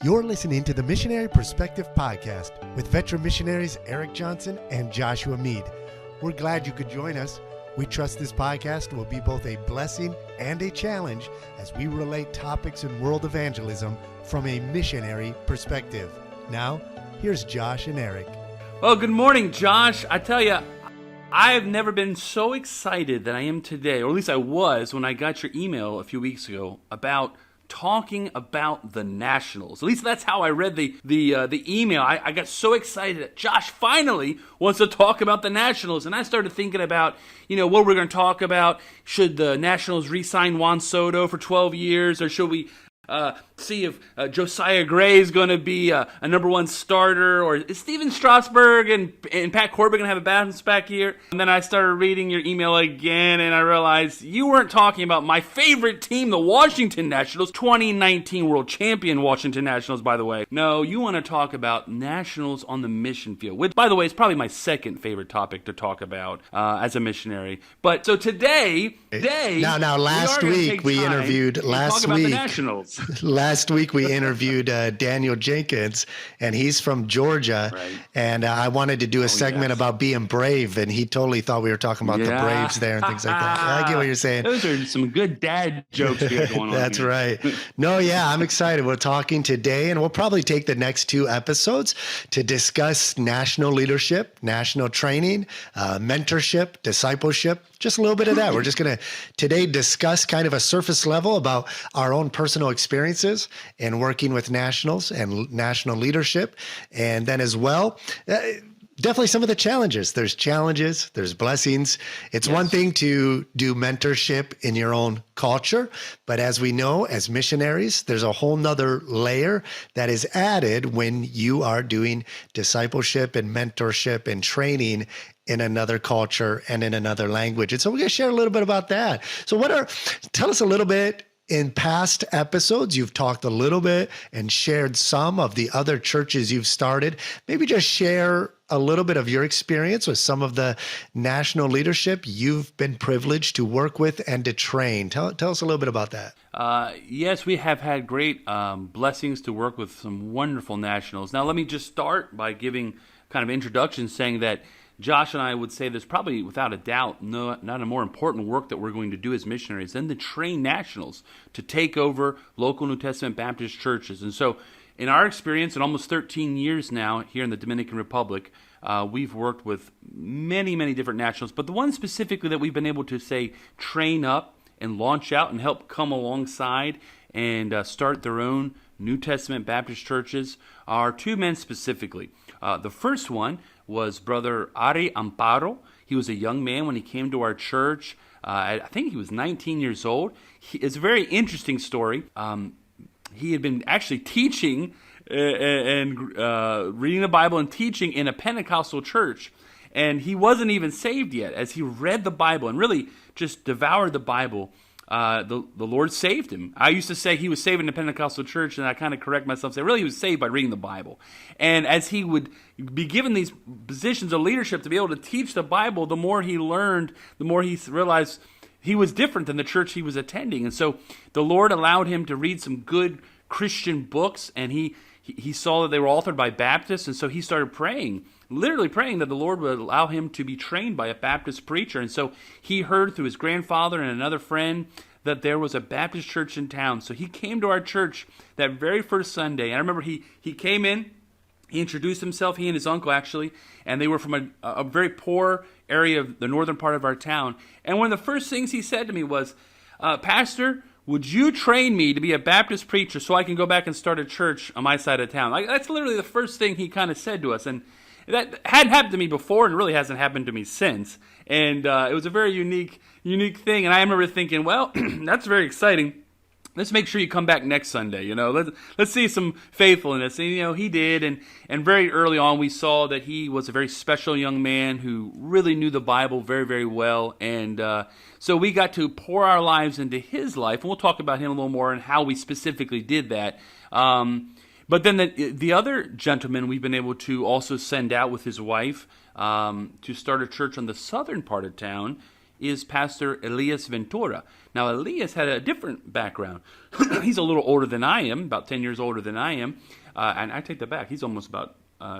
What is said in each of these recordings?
You're listening to the Missionary Perspective Podcast with veteran missionaries Erik Johnson and Joshua Mead. We're glad you could join us. We trust this podcast will be both a blessing and a challenge as we relate topics in world evangelism from a missionary perspective. Now, here's Josh and Erik. Well, good morning, Josh. I tell you, I've never been so excited than I am today, or at least I was when I got your email a few weeks ago about talking about the Nationals. At least that's how I read the email. I got so excited that Josh finally wants to talk about the Nationals, and I started thinking about, what we're going to talk about. Should the Nationals re-sign Juan Soto for 12 years, or should we see if Josiah Gray is going to be a number one starter, or is Steven Strasburg and Pat Corbett going to have a bounce back year? And then I started reading your email again, and I realized you weren't talking about my favorite team, the Washington Nationals, 2019 World Champion Washington Nationals, by the way. No, you want to talk about Nationals on the mission field, which, by the way, is probably my second favorite topic to talk about as a missionary. But so today, last week we interviewed Daniel Jenkins, and he's from Georgia, right. And I wanted to do a segment about being brave, and he totally thought we were talking about the Braves there and things like that. I get what you're saying. Those are some good dad jokes we got going on. That's right. I'm excited. We're talking today, and we'll probably take the next two episodes to discuss national leadership, national training, mentorship, discipleship, just a little bit of that. We're just going to today discuss kind of a surface level about our own personal experiences in working with nationals and national leadership. And then as well, definitely some of the challenges. There's challenges, there's blessings. It's one thing to do mentorship in your own culture, but as we know, as missionaries, there's a whole nother layer that is added when you are doing discipleship and mentorship and training in another culture and in another language. And so we're going to share a little bit about that. So tell us a little bit. In past episodes, you've talked a little bit and shared some of the other churches you've started. Maybe just share a little bit of your experience with some of the national leadership you've been privileged to work with and to train. Tell us a little bit about that. Yes, we have had great blessings to work with some wonderful nationals. Now, let me just start by giving kind of introduction, saying that Josh and I would say there's probably, without a doubt, not a more important work that we're going to do as missionaries than to train nationals to take over local New Testament Baptist churches. And so in our experience, in almost 13 years now here in the Dominican Republic, we've worked with many, many different nationals. But the one specifically that we've been able to, say, train up and launch out and help come alongside and start their own New Testament Baptist churches are two men specifically. The first one was Brother Ari Amparo. He was a young man when he came to our church. I think he was 19 years old. It's a very interesting story. He had been actually teaching and reading the Bible and teaching in a Pentecostal church. And he wasn't even saved yet. As he read the Bible and really just devoured the Bible, the Lord saved him. I used to say he was saved in the Pentecostal church, and I kind of correct myself, say really he was saved by reading the Bible. And as he would be given these positions of leadership to be able to teach the Bible, the more he learned, the more he realized he was different than the church he was attending. And so the Lord allowed him to read some good Christian books, and he saw that they were authored by Baptists, and so he started praying, literally praying that the Lord would allow him to be trained by a Baptist preacher. And so he heard through his grandfather and another friend that there was a Baptist church in town. So he came to our church that very first Sunday. And I remember he came in, he introduced himself, he and his uncle actually, and they were from a very poor area of the northern part of our town. And one of the first things he said to me was, Pastor, would you train me to be a Baptist preacher so I can go back and start a church on my side of town? That's literally the first thing he kind of said to us. And that hadn't happened to me before and really hasn't happened to me since. And it was a very unique thing. And I remember thinking, well, that's very exciting. Let's make sure you come back next Sunday. Let's see some faithfulness. And he did. And very early on, we saw that he was a very special young man who really knew the Bible very, very well. And so we got to pour our lives into his life. And we'll talk about him a little more and how we specifically did that. But then the other gentleman we've been able to also send out with his wife to start a church on the southern part of town is Pastor Elias Ventura. Now, Elias had a different background. He's a little older than I am, about 10 years older than I am. And I take that back. He's almost about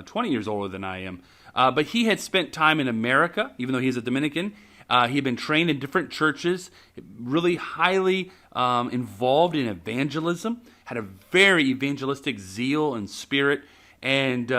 20 years older than I am. But he had spent time in America, even though he's a Dominican. He had been trained in different churches, really highly involved in evangelism, had a very evangelistic zeal and spirit. And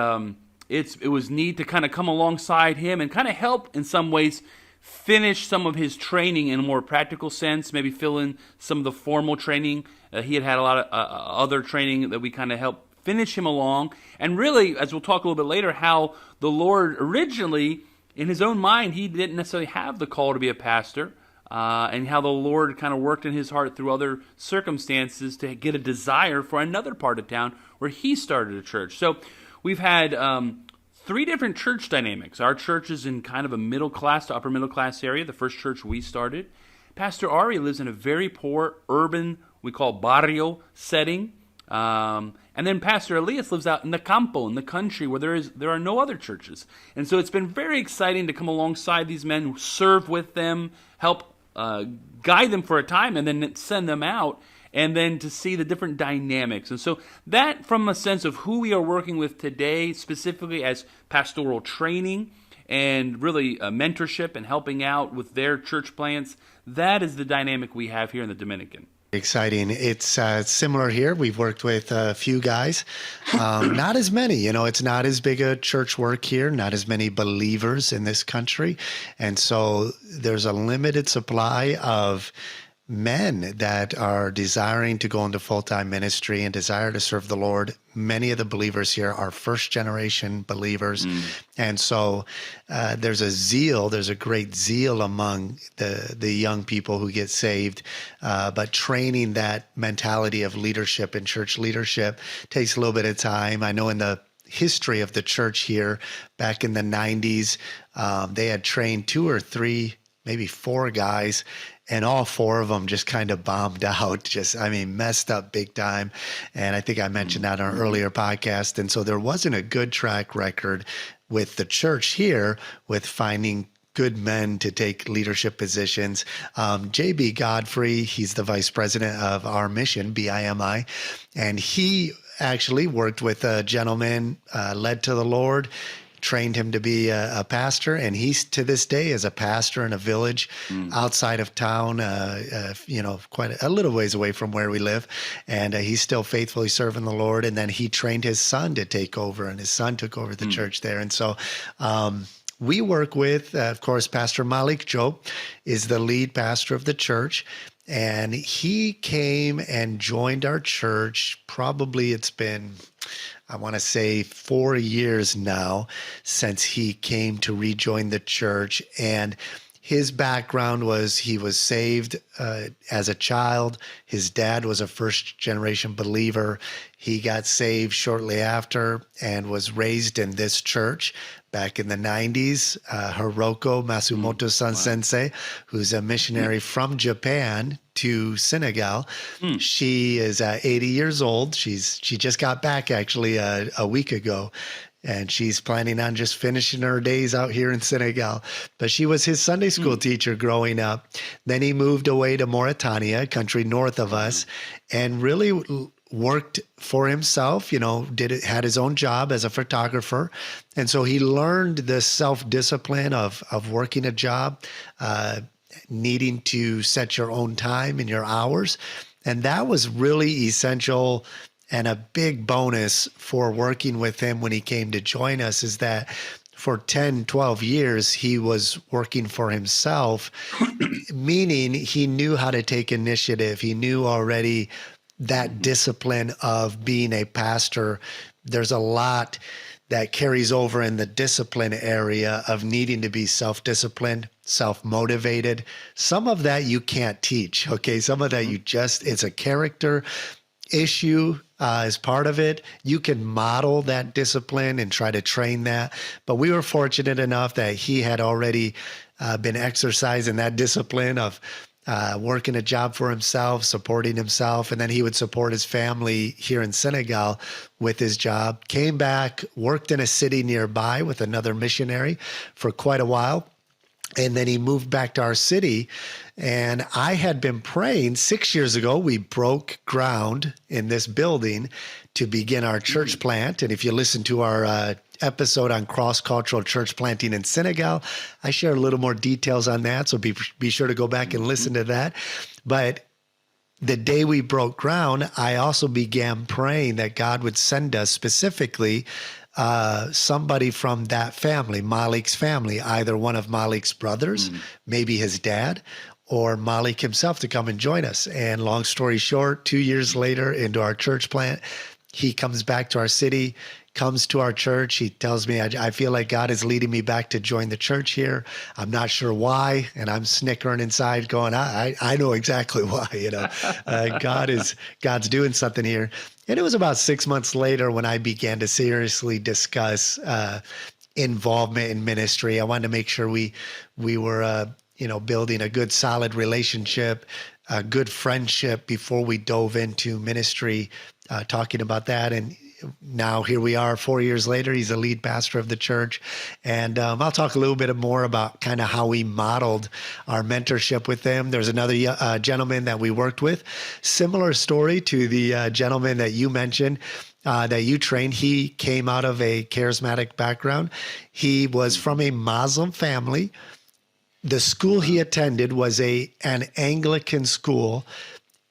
it was neat to kind of come alongside him and kind of help in some ways finish some of his training in a more practical sense, maybe fill in some of the formal training. He had a lot of other training that we kind of helped finish him along. And really, as we'll talk a little bit later, how the Lord originally, in his own mind, he didn't necessarily have the call to be a pastor, and how the Lord kind of worked in his heart through other circumstances to get a desire for another part of town where he started a church. So we've had three different church dynamics. Our church is in kind of a middle class to upper middle class area, the first church we started. Pastor Ari lives in a very poor urban, we call barrio setting. And then Pastor Elias lives out in the campo, in the country, where there are no other churches. And so it's been very exciting to come alongside these men, serve with them, help guide them for a time, and then send them out, and then to see the different dynamics. And so that, from a sense of who we are working with today, specifically as pastoral training and really mentorship and helping out with their church plants, that is the dynamic we have here in the Dominican. Exciting. It's similar here. We've worked with a few guys, not as many. It's not as big a church work here, not as many believers in this country. And so there's a limited supply of men that are desiring to go into full-time ministry and desire to serve the Lord. Many of the believers here are first-generation believers. And so there's a great zeal among the young people who get saved. But training that mentality of leadership and church leadership takes a little bit of time. I know in the history of the church here, back in the 90s, they had trained 2 or 3, maybe 4 guys, and all 4 of them just kind of bombed out, messed up big time. And I think I mentioned that on an earlier podcast. And so there wasn't a good track record with the church here with finding good men to take leadership positions. J.B. Godfrey, he's the vice president of our mission, BIMI, and he actually worked with a gentleman led to the Lord, trained him to be a pastor, and he's to this day is a pastor in a village outside of town, quite a little ways away from where we live, and he's still faithfully serving the Lord. And then he trained his son to take over, and his son took over the church there. And so we work with, of course, Pastor Malik Job is the lead pastor of the church. And he came and joined our church. Probably it's been, I want to say 4 years now since he came to rejoin the church. And his background was he was saved as a child. His dad was a first-generation believer. He got saved shortly after and was raised in this church. Back in the 90s, Hiroko Masumoto-san Sensei, who's a missionary from Japan to Senegal. She is 80 years old. She just got back actually a week ago, and she's planning on just finishing her days out here in Senegal. But she was his Sunday school teacher growing up. Then he moved away to Mauritania, a country north of us, and really worked for himself, had his own job as a photographer. And so he learned the self-discipline of working a job, needing to set your own time and your hours. And that was really essential and a big bonus for working with him when he came to join us, is that for 10, 12 years, he was working for himself, meaning he knew how to take initiative. He knew already that discipline of being a pastor. There's a lot that carries over in the discipline area of needing to be self-disciplined, self-motivated. Some of that you can't teach, okay? Some of that it's a character issue as part of it. You can model that discipline and try to train that. But we were fortunate enough that he had already been exercising that discipline of working a job for himself, supporting himself, and then he would support his family here in Senegal with his job. Came back, worked in a city nearby with another missionary for quite a while, And then he moved back to our city. And I had been praying 6 years ago. We broke ground in this building to begin our church plant. And if you listen to our episode on cross-cultural church planting in Senegal, I share a little more details on that. So be sure to go back and listen to that. But the day we broke ground, I also began praying that God would send us specifically somebody from that family, Malik's family, either one of Malik's brothers, maybe his dad, or Malik himself to come and join us. And long story short, 2 years later into our church plant, he comes back to our city, comes to our church. He tells me, I feel like God is leading me back to join the church here. I'm not sure why. And I'm snickering inside going, I know exactly why, God's doing something here. And it was about 6 months later when I began to seriously discuss involvement in ministry. I wanted to make sure we were, building a good, solid relationship, a good friendship before we dove into ministry, talking about that. And now here we are 4 years later. He's the lead pastor of the church. And I'll talk a little bit more about kind of how we modeled our mentorship with them. There's another gentleman that we worked with. Similar story to the gentleman that you mentioned, that you trained. He came out of a charismatic background. He was from a Muslim family. The school he attended was an Anglican school.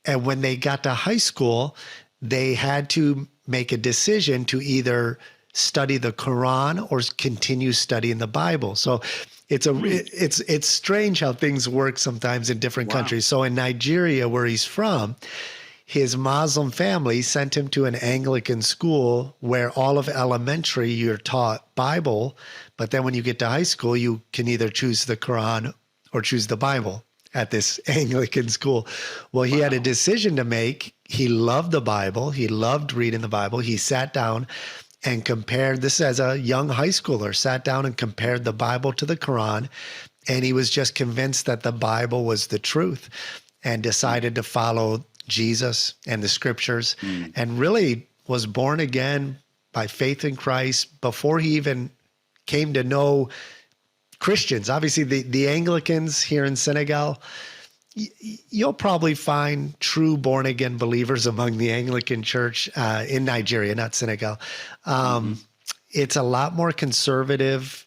And when they got to high school, they had to make a decision to either study the Quran or continue studying the Bible. So it's strange how things work sometimes in different countries. So in Nigeria, where he's from, his Muslim family sent him to an Anglican school where all of elementary you're taught Bible, but then when you get to high school, you can either choose the Quran or choose the Bible at this Anglican school. Well, he had a decision to make. He loved the Bible. He loved reading the Bible. He sat down and compared this as a young high schooler, sat down and compared the Bible to the Quran. And he was just convinced that the Bible was the truth and decided to follow Jesus and the scriptures and really was born again by faith in Christ before he even came to know Christians. Obviously, the Anglicans here in Senegal, you'll probably find true born-again believers among the Anglican church in Nigeria, not Senegal. It's a lot more conservative.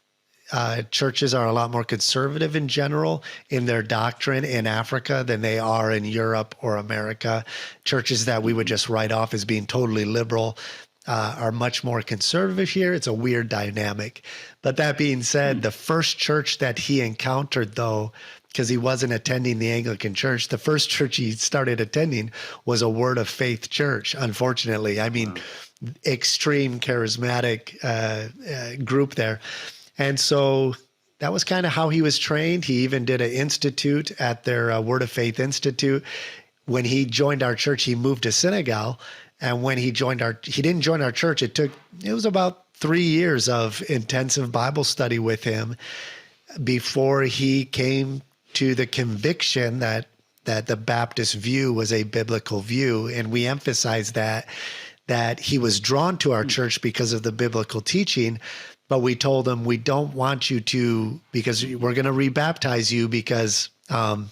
Churches are a lot more conservative in general in their doctrine in Africa than they are in Europe or America. Churches that we would just write off as being totally liberal are much more conservative here. It's a weird dynamic. But that being said, the first church that he encountered, though, because he wasn't attending the Anglican church, the first church he started attending was a Word of Faith church, unfortunately. I mean, extreme charismatic group there. And so that was kind of how he was trained. He even did an institute at their Word of Faith Institute. When he joined our church, he moved to Senegal. And when he didn't join our church. It was about 3 years of intensive Bible study with him before he came to the conviction that the Baptist view was a biblical view. And we emphasize that he was drawn to our church because of the biblical teaching. But we told him, we don't want you to, because we're going to rebaptize you because of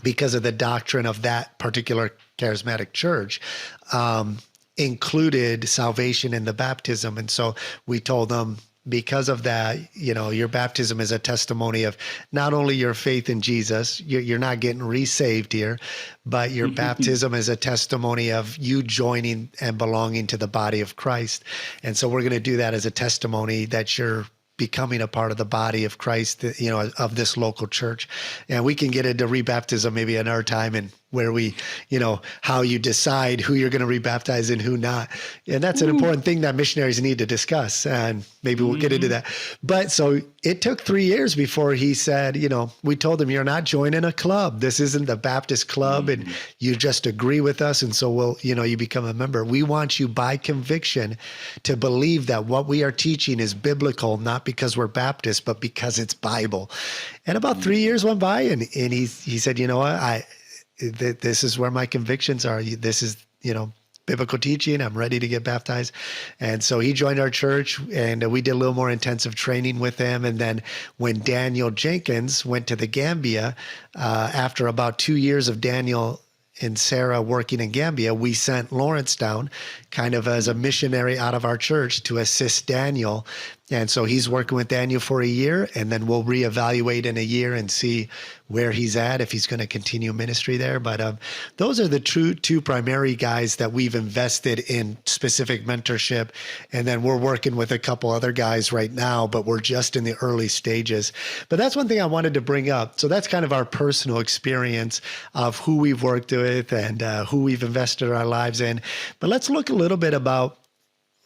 the doctrine of that particular charismatic church, included salvation in the baptism. And so we told them, because of that, your baptism is a testimony of not only your faith in Jesus, you're not getting resaved here, but your baptism is a testimony of you joining and belonging to the body of Christ. And so we're going to do that as a testimony that you're becoming a part of the body of Christ, of this local church. And we can get into rebaptism maybe another time, and where we, how you decide who you're going to rebaptize and who not. And that's an important thing that missionaries need to discuss. And maybe we'll get into that. But so it took 3 years before he said, we told him, you're not joining a club. This isn't the Baptist club and you just agree with us. And so you become a member. We want you by conviction to believe that what we are teaching is biblical, not because we're Baptist, but because it's Bible. And about 3 years went by and he said, you know what, this is where my convictions are. This is, biblical teaching. I'm ready to get baptized. And so he joined our church, and we did a little more intensive training with him. And then when Daniel Jenkins went to the Gambia, after about 2 years of Daniel and Sarah working in Gambia, we sent Lawrence down kind of as a missionary out of our church to assist Daniel. And so he's working with Daniel for a year, and then we'll reevaluate in a year and see where he's at, if he's going to continue ministry there. But those are the two primary guys that we've invested in specific mentorship. And then we're working with a couple other guys right now, but we're just in the early stages. But that's one thing I wanted to bring up. So that's kind of our personal experience of who we've worked with and who we've invested our lives in. But let's look a little bit about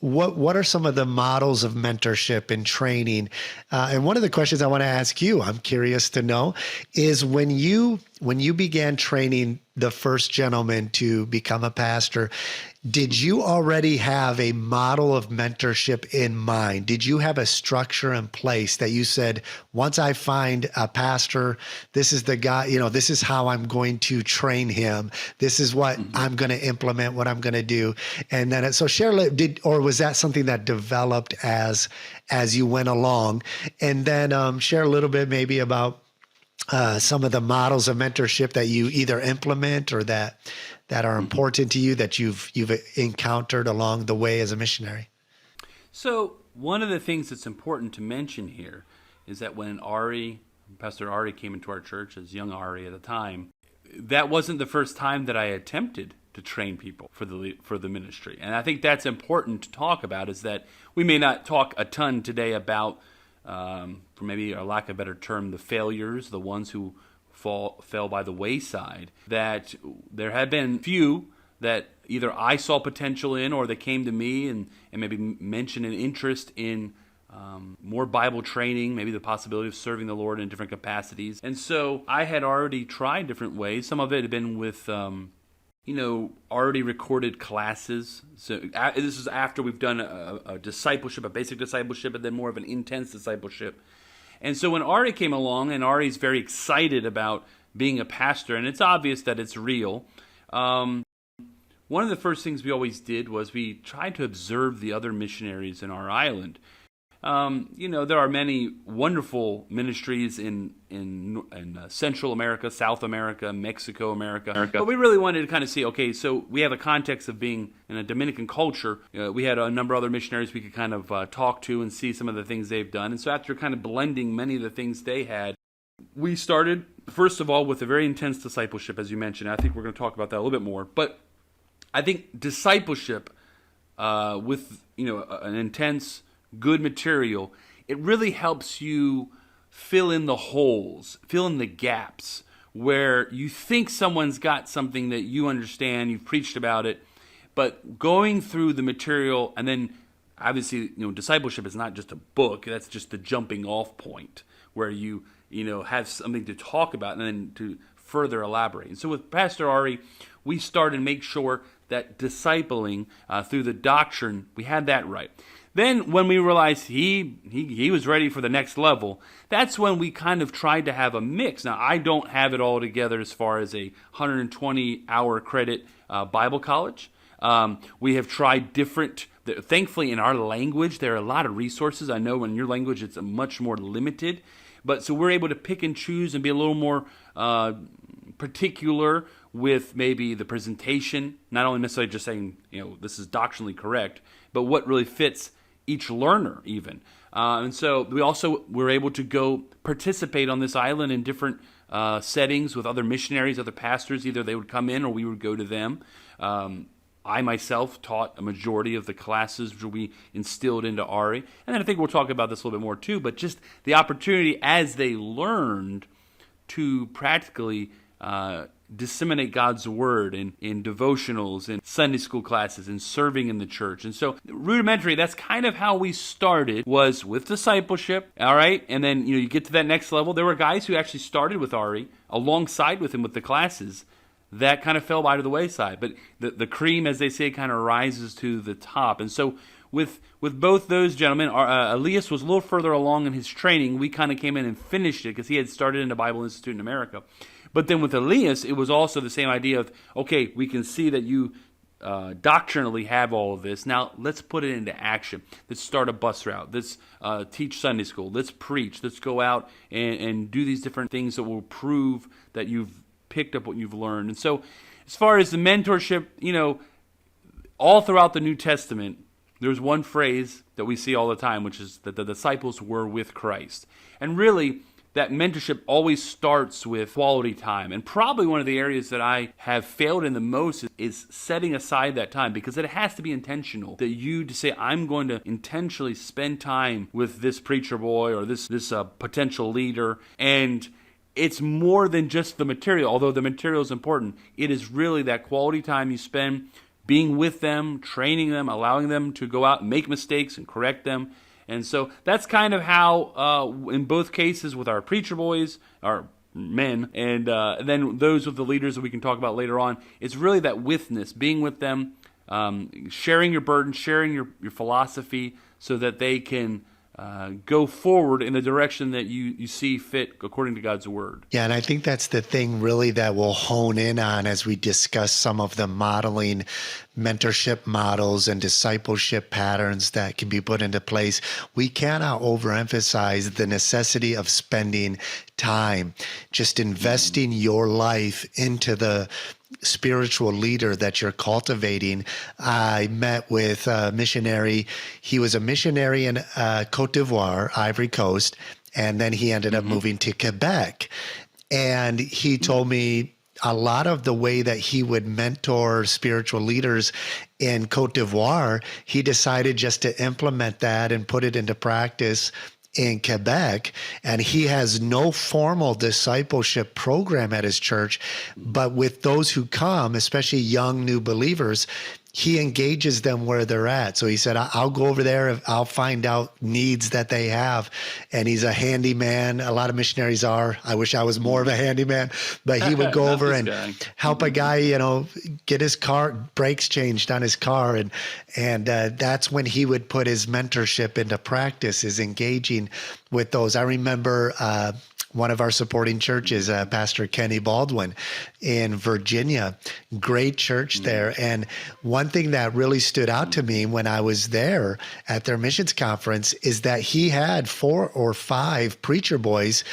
what are some of the models of mentorship and training? And one of the questions I want to ask you, I'm curious to know, is when you began training the first gentleman to become a pastor, did you already have a model of mentorship in mind? Did you have a structure in place that you said, once I find a pastor, this is the guy, this is how I'm going to train him. This is what I'm going to implement, what I'm going to do. And then, so share, or was that something that developed as you went along? And then share a little bit maybe about some of the models of mentorship that you either implement or that are important to you that you've encountered along the way as a missionary. So one of the things that's important to mention here is that when Pastor Ari came into our church as young Ari at the time, that wasn't the first time that I attempted to train people for the ministry. And I think that's important to talk about, is that we may not talk a ton today about, for maybe a lack of a better term, the failures, the ones who fell by the wayside, that there have been few that either I saw potential in, or they came to me and maybe mentioned an interest in more Bible training, maybe the possibility of serving the Lord in different capacities. And so I had already tried different ways. Some of it had been with already recorded classes. So this is after we've done a discipleship, a basic discipleship, and then more of an intense discipleship. And so when Ari came along, and Ari's very excited about being a pastor, and it's obvious that it's real, one of the first things we always did was we tried to observe the other missionaries in our island. There are many wonderful ministries in Central America, South America, Mexico, America. But we really wanted to kind of see, okay, so we have a context of being in a Dominican culture. We had a number of other missionaries we could kind of talk to and see some of the things they've done. And so after kind of blending many of the things they had, we started, first of all, with a very intense discipleship, as you mentioned. I think we're going to talk about that a little bit more. But I think discipleship with an intense, good material, it really helps you fill in the holes, fill in the gaps where you think someone's got something that you understand, you've preached about it, but going through the material, and then obviously, discipleship is not just a book, that's just the jumping off point where you have something to talk about and then to further elaborate. And so with Pastor Ari, we started to make sure that discipling through the doctrine, we had that right. Then when we realized he was ready for the next level, that's when we kind of tried to have a mix. Now, I don't have it all together as far as a 120-hour credit Bible college. We have tried different, thankfully in our language, there are a lot of resources. I know in your language it's much more limited. But so we're able to pick and choose and be a little more particular with maybe the presentation, not only necessarily just saying, this is doctrinally correct, but what really fits each learner even. And so we also were able to go participate on this island in different settings with other missionaries, other pastors. Either they would come in or we would go to them. I myself taught a majority of the classes which we instilled into Ari. And then I think we'll talk about this a little bit more too, but just the opportunity as they learned to practically disseminate God's word in devotionals, in Sunday school classes, in serving in the church. And so rudimentary, that's kind of how we started, was with discipleship, all right? And then you get to that next level. There were guys who actually started with Ari, alongside with him with the classes, that kind of fell by to the wayside. But the cream, as they say, kind of rises to the top. And so with both those gentlemen, Elias was a little further along in his training. We kind of came in and finished it because he had started in the Bible Institute in America. But then with Elias, it was also the same idea of, okay, we can see that you doctrinally have all of this. Now let's put it into action. Let's start a bus route. Let's teach Sunday school. Let's preach. Let's go out and do these different things that will prove that you've picked up what you've learned. And so as far as the mentorship, all throughout the New Testament, there's one phrase that we see all the time, which is that the disciples were with Christ. And really, that mentorship always starts with quality time. And probably one of the areas that I have failed in the most is setting aside that time, because it has to be intentional. That you to say, I'm going to intentionally spend time with this preacher boy or this potential leader. And it's more than just the material, although the material is important. It is really that quality time you spend being with them, training them, allowing them to go out and make mistakes and correct them. And so that's kind of how, in both cases with our preacher boys, our men, and then those with the leaders that we can talk about later on, it's really that witness, being with them, sharing your burden, sharing your philosophy so that they can go forward in the direction that you see fit according to God's word. Yeah, and I think that's the thing really that we'll hone in on as we discuss some of the modeling mentorship models and discipleship patterns that can be put into place. We cannot overemphasize the necessity of spending time, just investing your life into the spiritual leader that you're cultivating. I met with a missionary. He was a missionary in Côte d'Ivoire, Ivory Coast, and then he ended up moving to Quebec. And he told me a lot of the way that he would mentor spiritual leaders in Côte d'Ivoire, he decided just to implement that and put it into practice in Quebec. And he has no formal discipleship program at his church, but with those who come, especially young new believers, he engages them where they're at. So he said, I'll go over there, I'll find out needs that they have. And he's a handyman. A lot of missionaries are. I wish I was more of a handyman, but he would go over and help a guy, get his brakes changed on his car. And that's when he would put his mentorship into practice, is engaging with those. I remember one of our supporting churches, Pastor Kenny Baldwin in Virginia, great church there. And one thing that really stood out to me when I was there at their missions conference is that he had 4 or 5 preacher boys.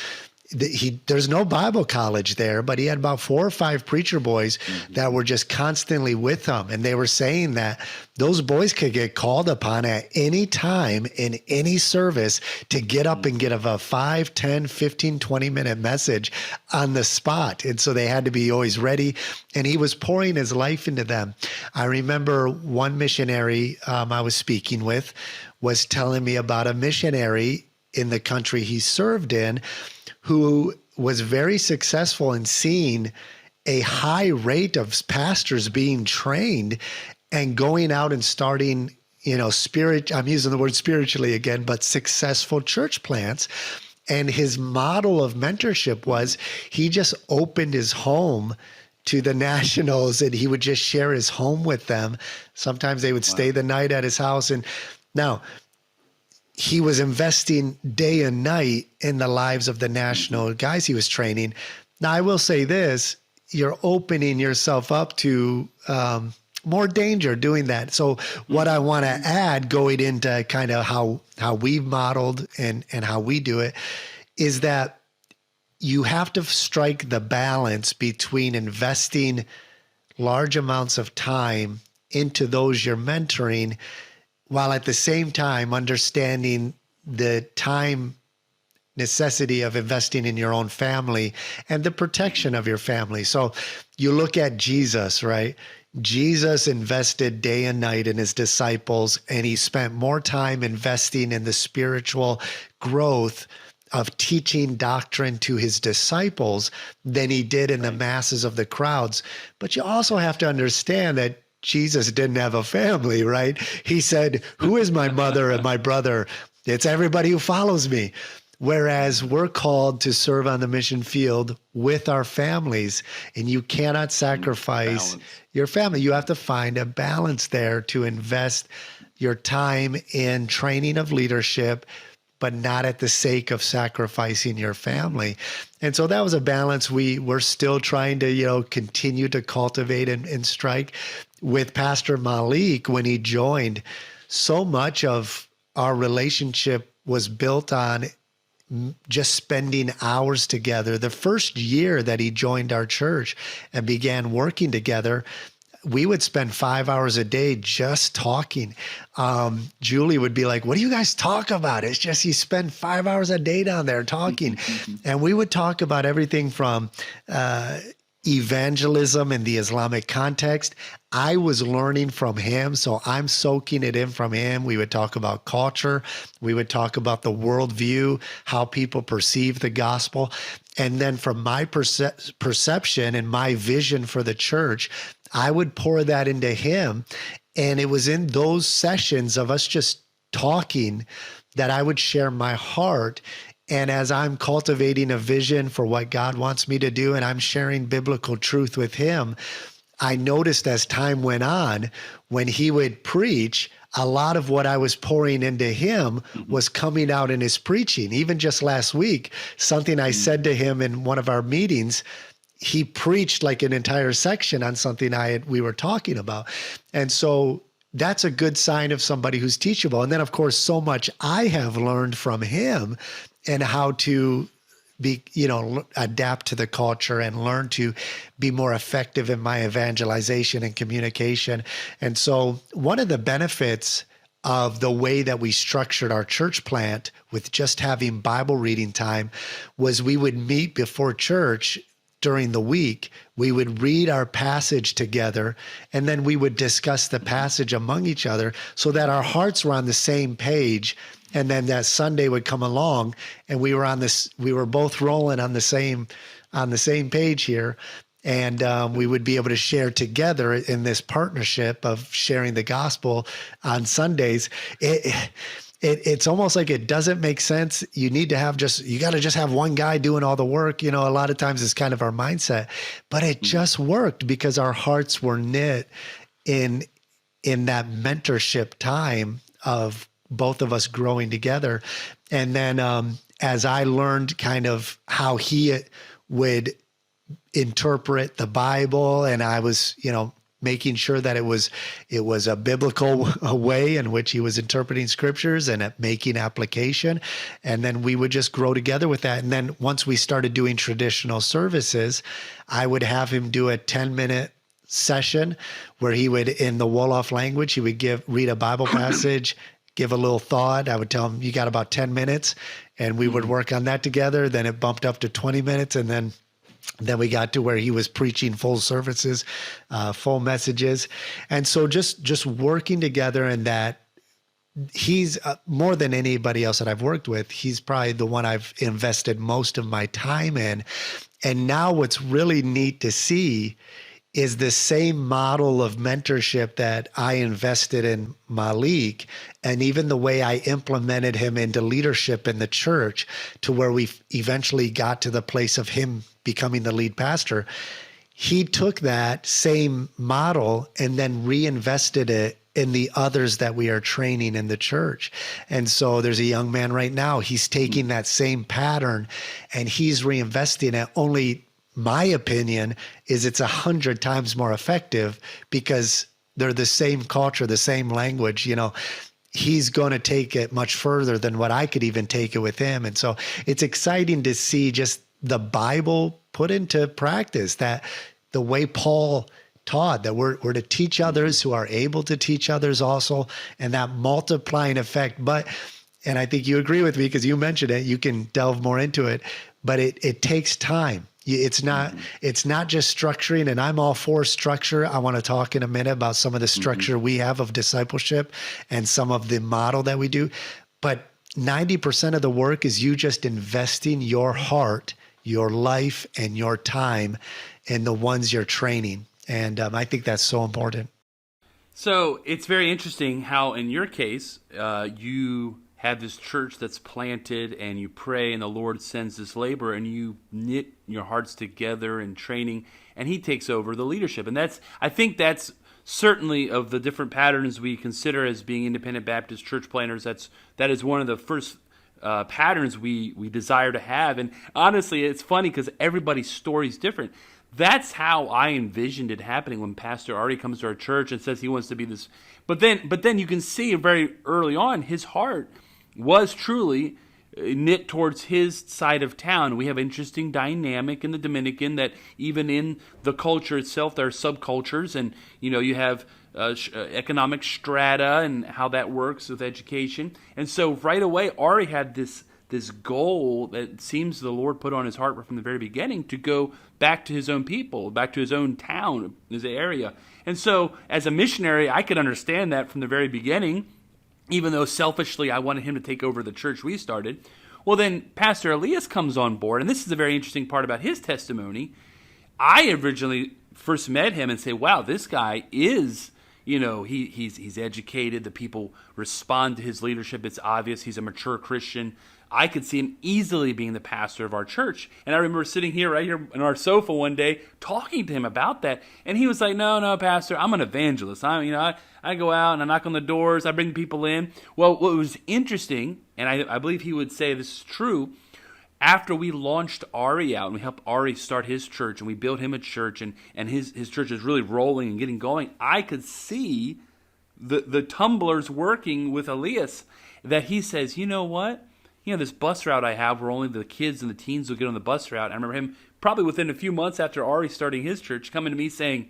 There's no Bible college there, but he had about 4 or 5 preacher boys that were just constantly with him. And they were saying that those boys could get called upon at any time in any service to get up and give a 5, 10, 15, 20-minute message on the spot. And so they had to be always ready. And he was pouring his life into them. I remember one missionary I was speaking with was telling me about a missionary in the country he served in who was very successful in seeing a high rate of pastors being trained and going out and starting, I'm using the word spiritually again, but successful church plants. And his model of mentorship was he just opened his home to the nationals and he would just share his home with them. Sometimes they would stay the night at his house. And now, he was investing day and night in the lives of the national guys he was training. Now, I will say this, you're opening yourself up to more danger doing that. So what I want to add going into kind of how we've modeled and how we do it is that you have to strike the balance between investing large amounts of time into those you're mentoring, while at the same time understanding the time necessity of investing in your own family and the protection of your family. So you look at Jesus, right? Jesus invested day and night in his disciples, and he spent more time investing in the spiritual growth of teaching doctrine to his disciples than he did in the masses of the crowds. But you also have to understand that Jesus didn't have a family, right? He said, who is my mother and my brother? It's everybody who follows me. Whereas we're called to serve on the mission field with our families, and you cannot sacrifice your family. You have to find a balance there to invest your time in training of leadership, but not at the sake of sacrificing your family. And so that was a balance we're still trying to, continue to cultivate and strike. with Pastor Malik, when he joined, so much of our relationship was built on just spending hours together. The first year that he joined our church and began working together, we would spend 5 hours a day just talking. Julie would be like, what do you guys talk about? It's just you spend 5 hours a day down there talking. And we would talk about everything from evangelism in the Islamic context. I was learning from him, so I'm soaking it in from him. We would talk about culture. We would talk about the worldview, how people perceive the gospel. And then from my perception and my vision for the church, I would pour that into him. And it was in those sessions of us just talking that I would share my heart. And as I'm cultivating a vision for what God wants me to do, and I'm sharing biblical truth with him, I noticed as time went on, when he would preach, a lot of what I was pouring into him was coming out in his preaching. Even just last week, something I said to him in one of our meetings, he preached like an entire section on something we were talking about. And so that's a good sign of somebody who's teachable. And then, of course, so much I have learned from him and how to be, adapt to the culture and learn to be more effective in my evangelization and communication. And so one of the benefits of the way that we structured our church plant with just having Bible reading time was we would meet before church during the week. We would read our passage together, and then we would discuss the passage among each other so that our hearts were on the same page. And then that Sunday would come along and we were both rolling on the same page here. And we would be able to share together in this partnership of sharing the gospel on Sundays. It's almost like it doesn't make sense. You got to just have one guy doing all the work. A lot of times it's kind of our mindset, but it just worked because our hearts were knit in that mentorship time of both of us growing together. And then as I learned kind of how he would interpret the Bible, and I was, making sure that it was a biblical way in which he was interpreting scriptures and making application. And then we would just grow together with that. And then once we started doing traditional services, I would have him do a 10-minute session where he would, in the Wolof language, he would read a Bible passage, give a little thought. I would tell him, you got about 10 minutes, and we would work on that together. Then it bumped up to 20 minutes, and then we got to where he was preaching full services, full messages. And so just working together, and that he's more than anybody else that I've worked with, he's probably the one I've invested most of my time in. And now what's really neat to see is the same model of mentorship that I invested in Malik, and even the way I implemented him into leadership in the church to where we eventually got to the place of him becoming the lead pastor. He took that same model and then reinvested it in the others that we are training in the church. And so there's a young man right now, he's taking that same pattern and he's reinvesting it. Only my opinion is it's 100 times more effective because they're the same culture, the same language. He's going to take it much further than what I could even take it with him. And so it's exciting to see just the Bible put into practice, that the way Paul taught, that we're to teach others who are able to teach others also, and that multiplying effect. And I think you agree with me because you mentioned it, you can delve more into it, but it takes time. It's not just structuring, and I'm all for structure. I want to talk in a minute about some of the structure we have of discipleship and some of the model that we do. But 90% of the work is you just investing your heart, your life, and your time in the ones you're training. And I think that's so important. So it's very interesting how, in your case, you have this church that's planted and you pray and the Lord sends this labor and you knit your hearts together in training and he takes over the leadership. And I think that's certainly, of the different patterns we consider as being independent Baptist church planters, that is one of the first patterns we desire to have. And honestly, it's funny because everybody's story is different. That's how I envisioned it happening when Pastor Ari comes to our church and says he wants to be this. But then you can see very early on his heart was truly knit towards his side of town. We have an interesting dynamic in the Dominican that even in the culture itself, there are subcultures, and you have economic strata and how that works with education. And so right away, Ari had this goal that seems the Lord put on his heart from the very beginning to go back to his own people, back to his own town, his area. And so as a missionary, I could understand that from the very beginning, even though selfishly I wanted him to take over the church we started. Well, then Pastor Elias comes on board, and this is a very interesting part about his testimony. I originally first met him and say, wow, this guy is, he's educated. The people respond to his leadership. It's obvious he's a mature Christian. I could see him easily being the pastor of our church. And I remember sitting right here on our sofa one day talking to him about that. And he was like, no, Pastor, I'm an evangelist. I go out and I knock on the doors. I bring people in. Well, what was interesting, and I believe he would say this is true, after we launched Ari out and we helped Ari start his church and we built him a church and his church is really rolling and getting going, I could see the tumblers working with Elias, that he says, you know what? This bus route I have where only the kids and the teens will get on the bus route. I remember him probably within a few months after Ari starting his church coming to me saying,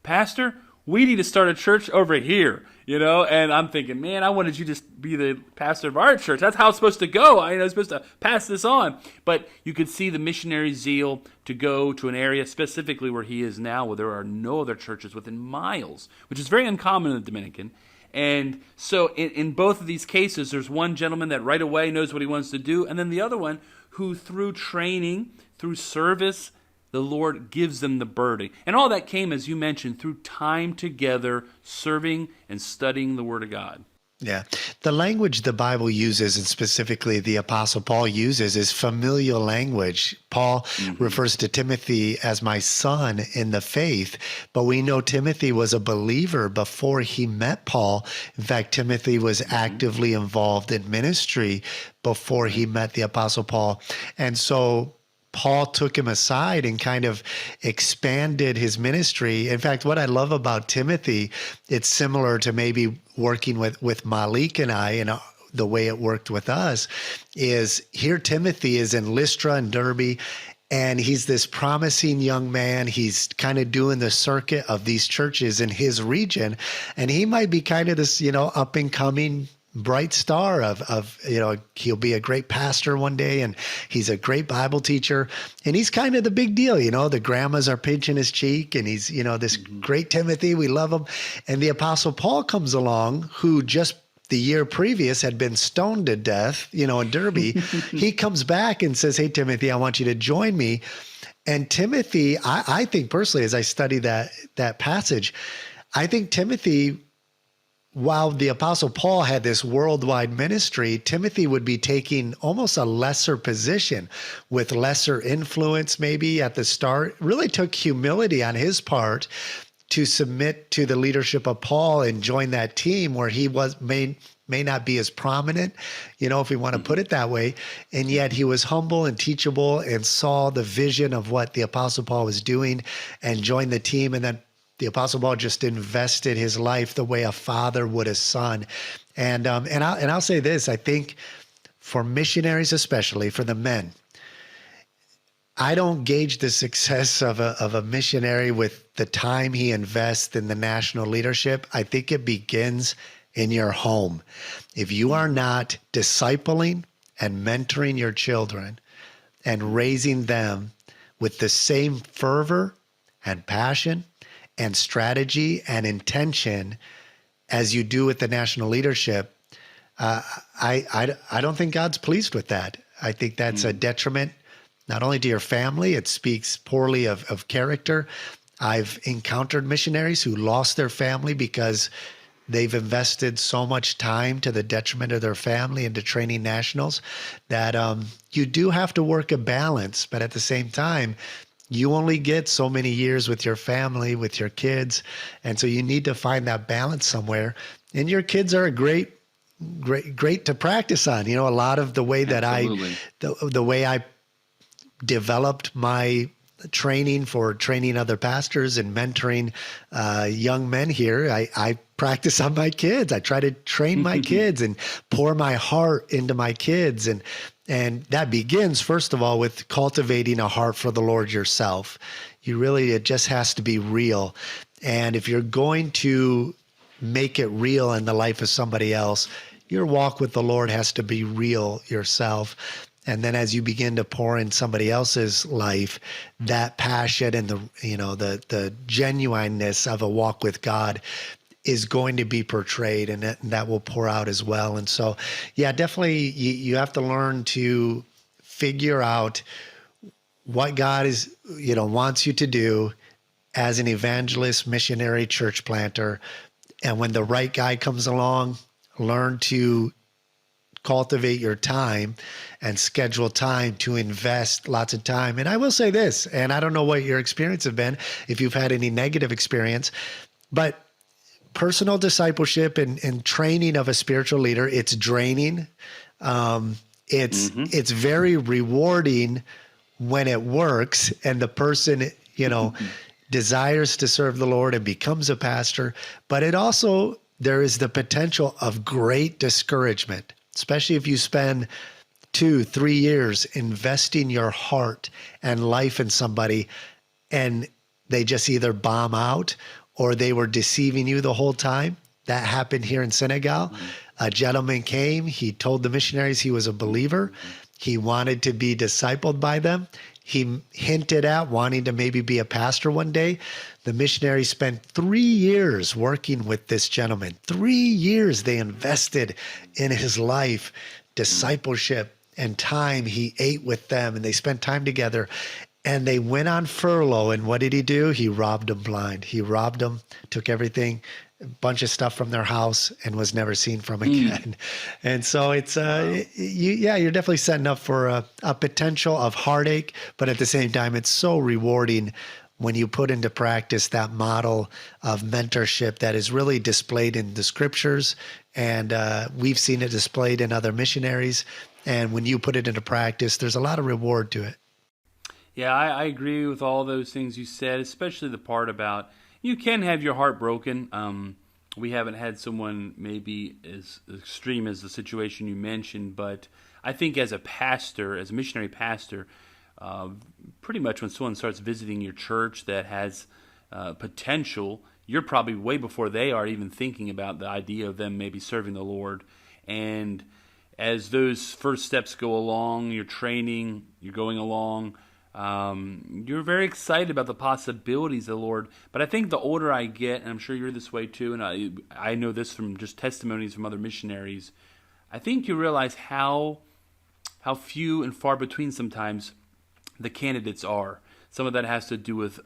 Pastor, we need to start a church over here, and I'm thinking, man, I wanted you to be the pastor of our church. That's how it's supposed to go. I was supposed to pass this on. But you could see the missionary zeal to go to an area specifically where he is now, where there are no other churches within miles, which is very uncommon in the Dominican. And so in both of these cases, there's one gentleman that right away knows what he wants to do, and then the other one who through training, through service, the Lord gives them the burden. And all that came, as you mentioned, through time together, serving and studying the Word of God. Yeah. The language the Bible uses, and specifically the Apostle Paul uses, is familial language. Paul refers to Timothy as my son in the faith, but we know Timothy was a believer before he met Paul. In fact, Timothy was actively involved in ministry before he met the Apostle Paul. And so Paul took him aside and kind of expanded his ministry. In fact, what I love about Timothy, it's similar to maybe working with Malik and I, and the way it worked with us, is here Timothy is in Lystra and Derbe, and he's this promising young man. He's kind of doing the circuit of these churches in his region, and he might be kind of this, up and coming bright star of he'll be a great pastor one day, and he's a great Bible teacher, and he's kind of the big deal. The grandmas are pinching his cheek, and he's this great Timothy, we love him. And the Apostle Paul comes along, who just the year previous had been stoned to death, in Derbe. He comes back and says, hey, Timothy, I want you to join me. And Timothy, I think personally, as I study that passage, I think Timothy, while the Apostle Paul had this worldwide ministry, Timothy would be taking almost a lesser position with lesser influence maybe at the start. Really took humility on his part to submit to the leadership of Paul and join that team where he may not be as prominent, if we want to put it that way. And yet he was humble and teachable and saw the vision of what the Apostle Paul was doing and joined the team. And then the Apostle Paul just invested his life the way a father would a son. And I'll say this, I think for missionaries, especially for the men, I don't gauge the success of a missionary with the time he invests in the national leadership. I think it begins in your home. If you are not discipling and mentoring your children and raising them with the same fervor and passion and strategy and intention as you do with the national leadership, I don't think God's pleased with that. I think that's a detriment not only to your family, it speaks poorly of character. I've encountered missionaries who lost their family because they've invested so much time to the detriment of their family into training nationals that you do have to work a balance, but at the same time, you only get so many years with your family, with your kids. And so you need to find that balance somewhere. And your kids are great to practice on. A lot of the way that the way I developed my training for training other pastors and mentoring young men here, I practice on my kids. I try to train my kids and pour my heart into my kids. And that begins, first of all, with cultivating a heart for the Lord yourself. It just has to be real. And if you're going to make it real in the life of somebody else, your walk with the Lord has to be real yourself. And then as you begin to pour in somebody else's life, that passion and the genuineness of a walk with God is going to be portrayed, and that will pour out as well. And so, yeah, definitely you have to learn to figure out what God wants you to do as an evangelist, missionary, church planter. And when the right guy comes along, learn to cultivate your time and schedule time to invest lots of time. And I will say this, and I don't know what your experience have been, if you've had any negative experience, but personal discipleship and training of a spiritual leader, it's draining. It's very rewarding when it works and the person, desires to serve the Lord and becomes a pastor. But there is the potential of great discouragement, especially if you spend 2-3 years investing your heart and life in somebody and they just either bomb out or they were deceiving you the whole time. That happened here in Senegal. A gentleman came, he told the missionaries he was a believer. He wanted to be discipled by them. He hinted at wanting to maybe be a pastor one day. The missionary spent 3 years working with this gentleman. 3 years they invested in his life, discipleship and time. He ate with them and they spent time together. And they went on furlough. And what did he do? He robbed them blind. He robbed them, took everything, a bunch of stuff from their house, and was never seen from again. And so it's, you're definitely setting up for a potential of heartache. But at the same time, it's so rewarding when you put into practice that model of mentorship that is really displayed in the scriptures. And we've seen it displayed in other missionaries. And when you put it into practice, there's a lot of reward to it. Yeah, I agree with all those things you said, especially the part about you can have your heart broken. We haven't had someone maybe as extreme as the situation you mentioned, but I think as a pastor, as a missionary pastor, pretty much when someone starts visiting your church that has potential, you're probably way before they are even thinking about the idea of them maybe serving the Lord. And as those first steps go along, you're training, you're going along, you're very excited about the possibilities of the Lord. But I think the older I get, and I'm sure you're this way too, and I know this from just testimonies from other missionaries, I think you realize how few and far between sometimes the candidates are. Some of that has to do with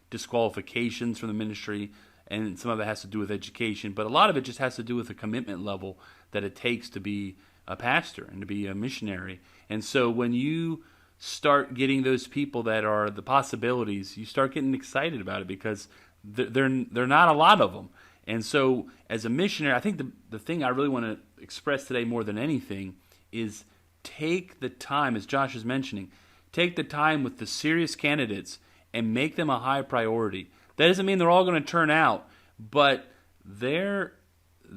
disqualifications from the ministry, and some of it has to do with education. But a lot of it just has to do with the commitment level that it takes to be a pastor and to be a missionary. And so when you start getting those people that are the possibilities, you start getting excited about it because they're not a lot of them. And so as a missionary, I think the thing I really want to express today more than anything is take the time, as Josh is mentioning, take the time with the serious candidates and make them a high priority. That doesn't mean they're all going to turn out, but there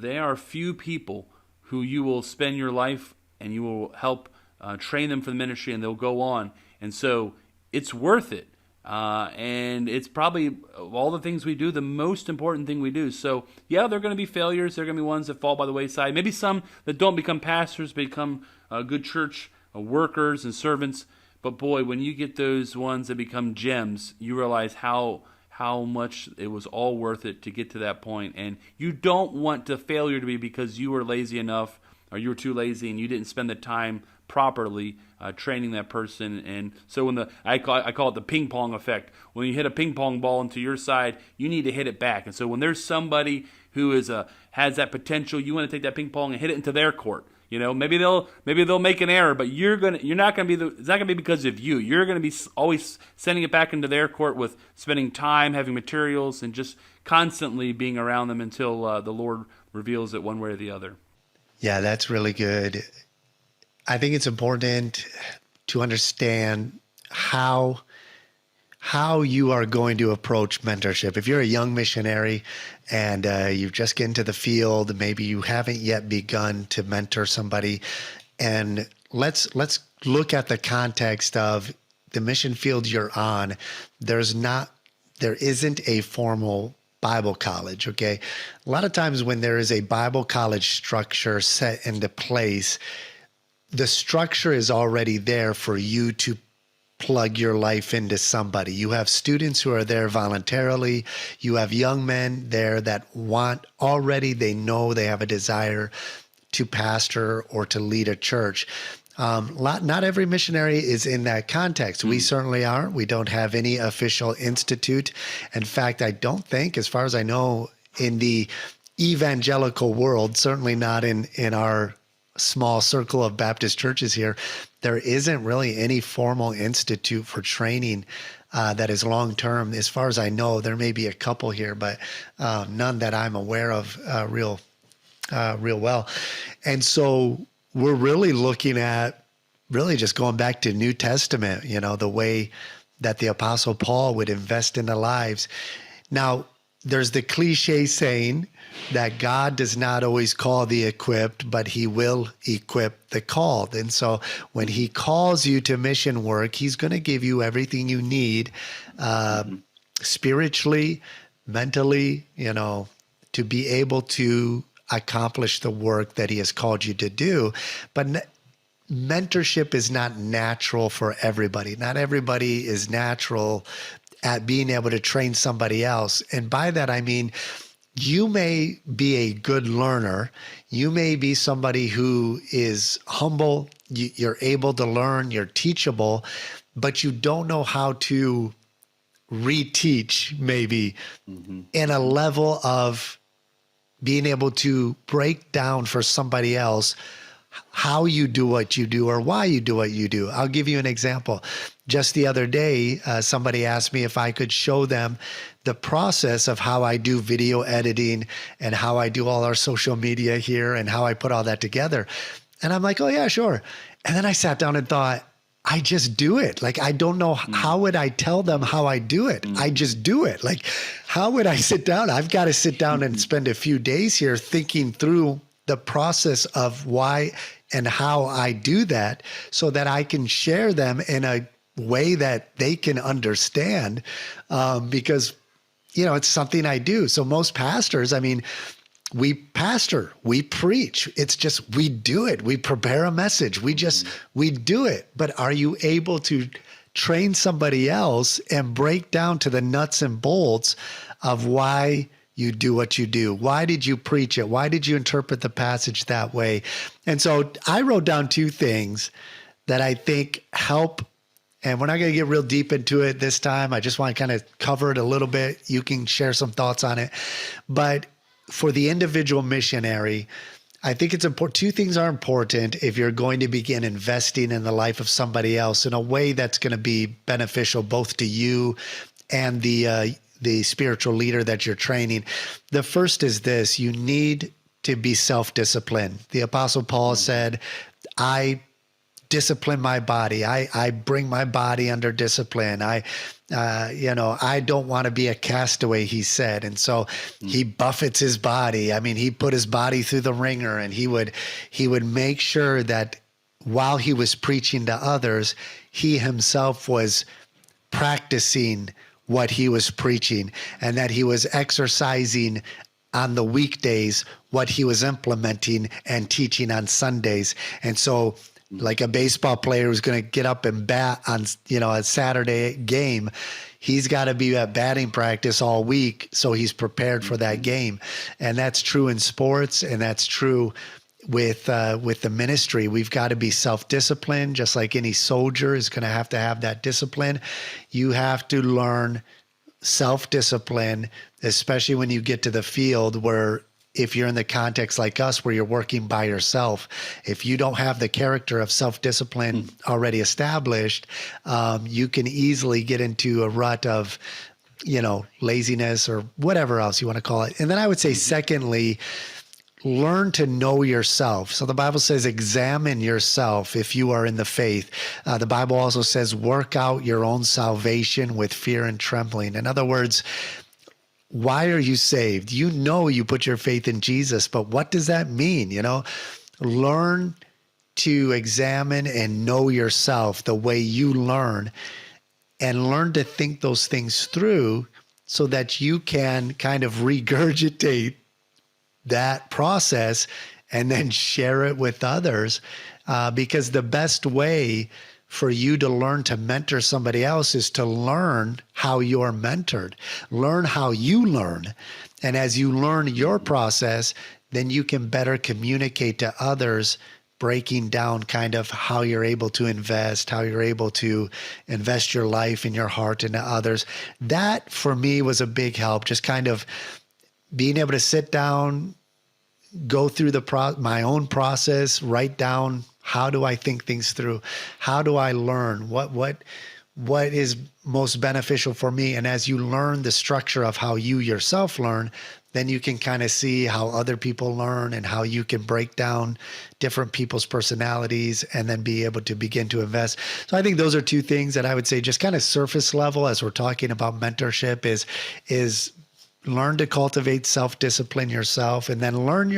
are few people who you will spend your life and you will help train them for the ministry, and they'll go on. And so it's worth it. And it's probably, of all the things we do, the most important thing we do. So, yeah, there are going to be failures. There are going to be ones that fall by the wayside. Maybe some that don't become pastors, become good church workers and servants. But, boy, when you get those ones that become gems, you realize how much it was all worth it to get to that point. And you don't want the failure to be because you were lazy enough or you were too lazy and you didn't spend the time properly training that person. And so when I call it the ping pong effect. When you hit a ping pong ball into your side, you need to hit it back. And so when there's somebody who has that potential, you want to take that ping pong and hit it into their court. You know, maybe they'll make an error, but it's not going to be because of you. You're going to be always sending it back into their court with spending time, having materials, and just constantly being around them until the Lord reveals it one way or the other. Yeah, that's really good. I think it's important to understand how how you are going to approach mentorship. If you're a young missionary and you just get into the field, maybe you haven't yet begun to mentor somebody, and let's look at the context of the mission field you're on. There isn't a formal Bible college, okay? A lot of times when there is a Bible college structure set into place, the structure is already there for you to plug your life into somebody. You have students who are there voluntarily. You have young men there that they know they have a desire to pastor or to lead a church. Not every missionary is in that context. We certainly aren't. We don't have any official institute. In fact, I don't think, as far as I know, in the evangelical world, certainly not in our small circle of Baptist churches here, there isn't really any formal institute for training that is long-term. As far as I know, there may be a couple here, but none that I'm aware of real well. And so we're really looking at really just going back to New Testament, the way that the Apostle Paul would invest in the lives. Now, there's the cliche saying that God does not always call the equipped, but he will equip the called. And so when he calls you to mission work, he's going to give you everything you need spiritually, mentally, to be able to accomplish the work that he has called you to do. But mentorship is not natural for everybody. Not everybody is natural at being able to train somebody else. And by that, I mean, you may be a good learner. You may be somebody who is humble. You're able to learn, you're teachable, but you don't know how to reteach maybe in a level of being able to break down for somebody else how you do what you do or why you do what you do. I'll give you an example. Just the other day, somebody asked me if I could show them the process of how I do video editing and how I do all our social media here and how I put all that together. And I'm like, oh yeah, sure. And then I sat down and thought, I just do it. Like, I don't know, how would I tell them how I do it? I just do it. Like, how would I sit down? I've got to sit down and spend a few days here thinking through the process of why and how I do that so that I can share them in a way that they can understand, because, it's something I do. So most pastors, we pastor, we preach. It's just, we do it. We prepare a message. We do it. But are you able to train somebody else and break down to the nuts and bolts of why you do what you do? Why did you preach it? Why did you interpret the passage that way? And so I wrote down two things that I think help. And we're not going to get real deep into it this time. I just want to kind of cover it a little bit. You can share some thoughts on it. But for the individual missionary, I think it's important. Two things are important if you're going to begin investing in the life of somebody else in a way that's going to be beneficial both to you and the spiritual leader that you're training. The first is this: you need to be self-disciplined. The Apostle Paul said, I discipline my body. I bring my body under discipline. I don't want to be a castaway, he said. And so he buffets his body. He put his body through the ringer, and he would make sure that while he was preaching to others, he himself was practicing what he was preaching, and that he was exercising on the weekdays what he was implementing and teaching on Sundays. And so, like a baseball player who's going to get up and bat on, a Saturday game, he's got to be at batting practice all week so he's prepared for that game. And that's true in sports, and that's true with the ministry. We've got to be self-disciplined, just like any soldier is going to have that discipline. You have to learn self-discipline, especially when you get to the field where, if you're in the context like us where you're working by yourself, if you don't have the character of self-discipline already established, you can easily get into a rut of, laziness or whatever else you want to call it. And then I would say, secondly, learn to know yourself. So the Bible says, examine yourself if you are in the faith. The Bible also says, work out your own salvation with fear and trembling. In other words, why are you saved? You know you put your faith in Jesus, but what does that mean? Learn to examine and know yourself the way you learn, and learn to think those things through so that you can kind of regurgitate that process and then share it with others. Because the best way for you to learn to mentor somebody else is to learn how you're mentored, learn how you learn. And as you learn your process, then you can better communicate to others, breaking down kind of how you're able to invest, how you're able to invest your life and your heart into others. That for me was a big help, just kind of being able to sit down, go through my own process, write down, how do I think things through? How do I learn? What is most beneficial for me? And as you learn the structure of how you yourself learn, then you can kind of see how other people learn and how you can break down different people's personalities and then be able to begin to invest. So I think those are two things that I would say just kind of surface level as we're talking about mentorship is learn to cultivate self-discipline yourself, and then learn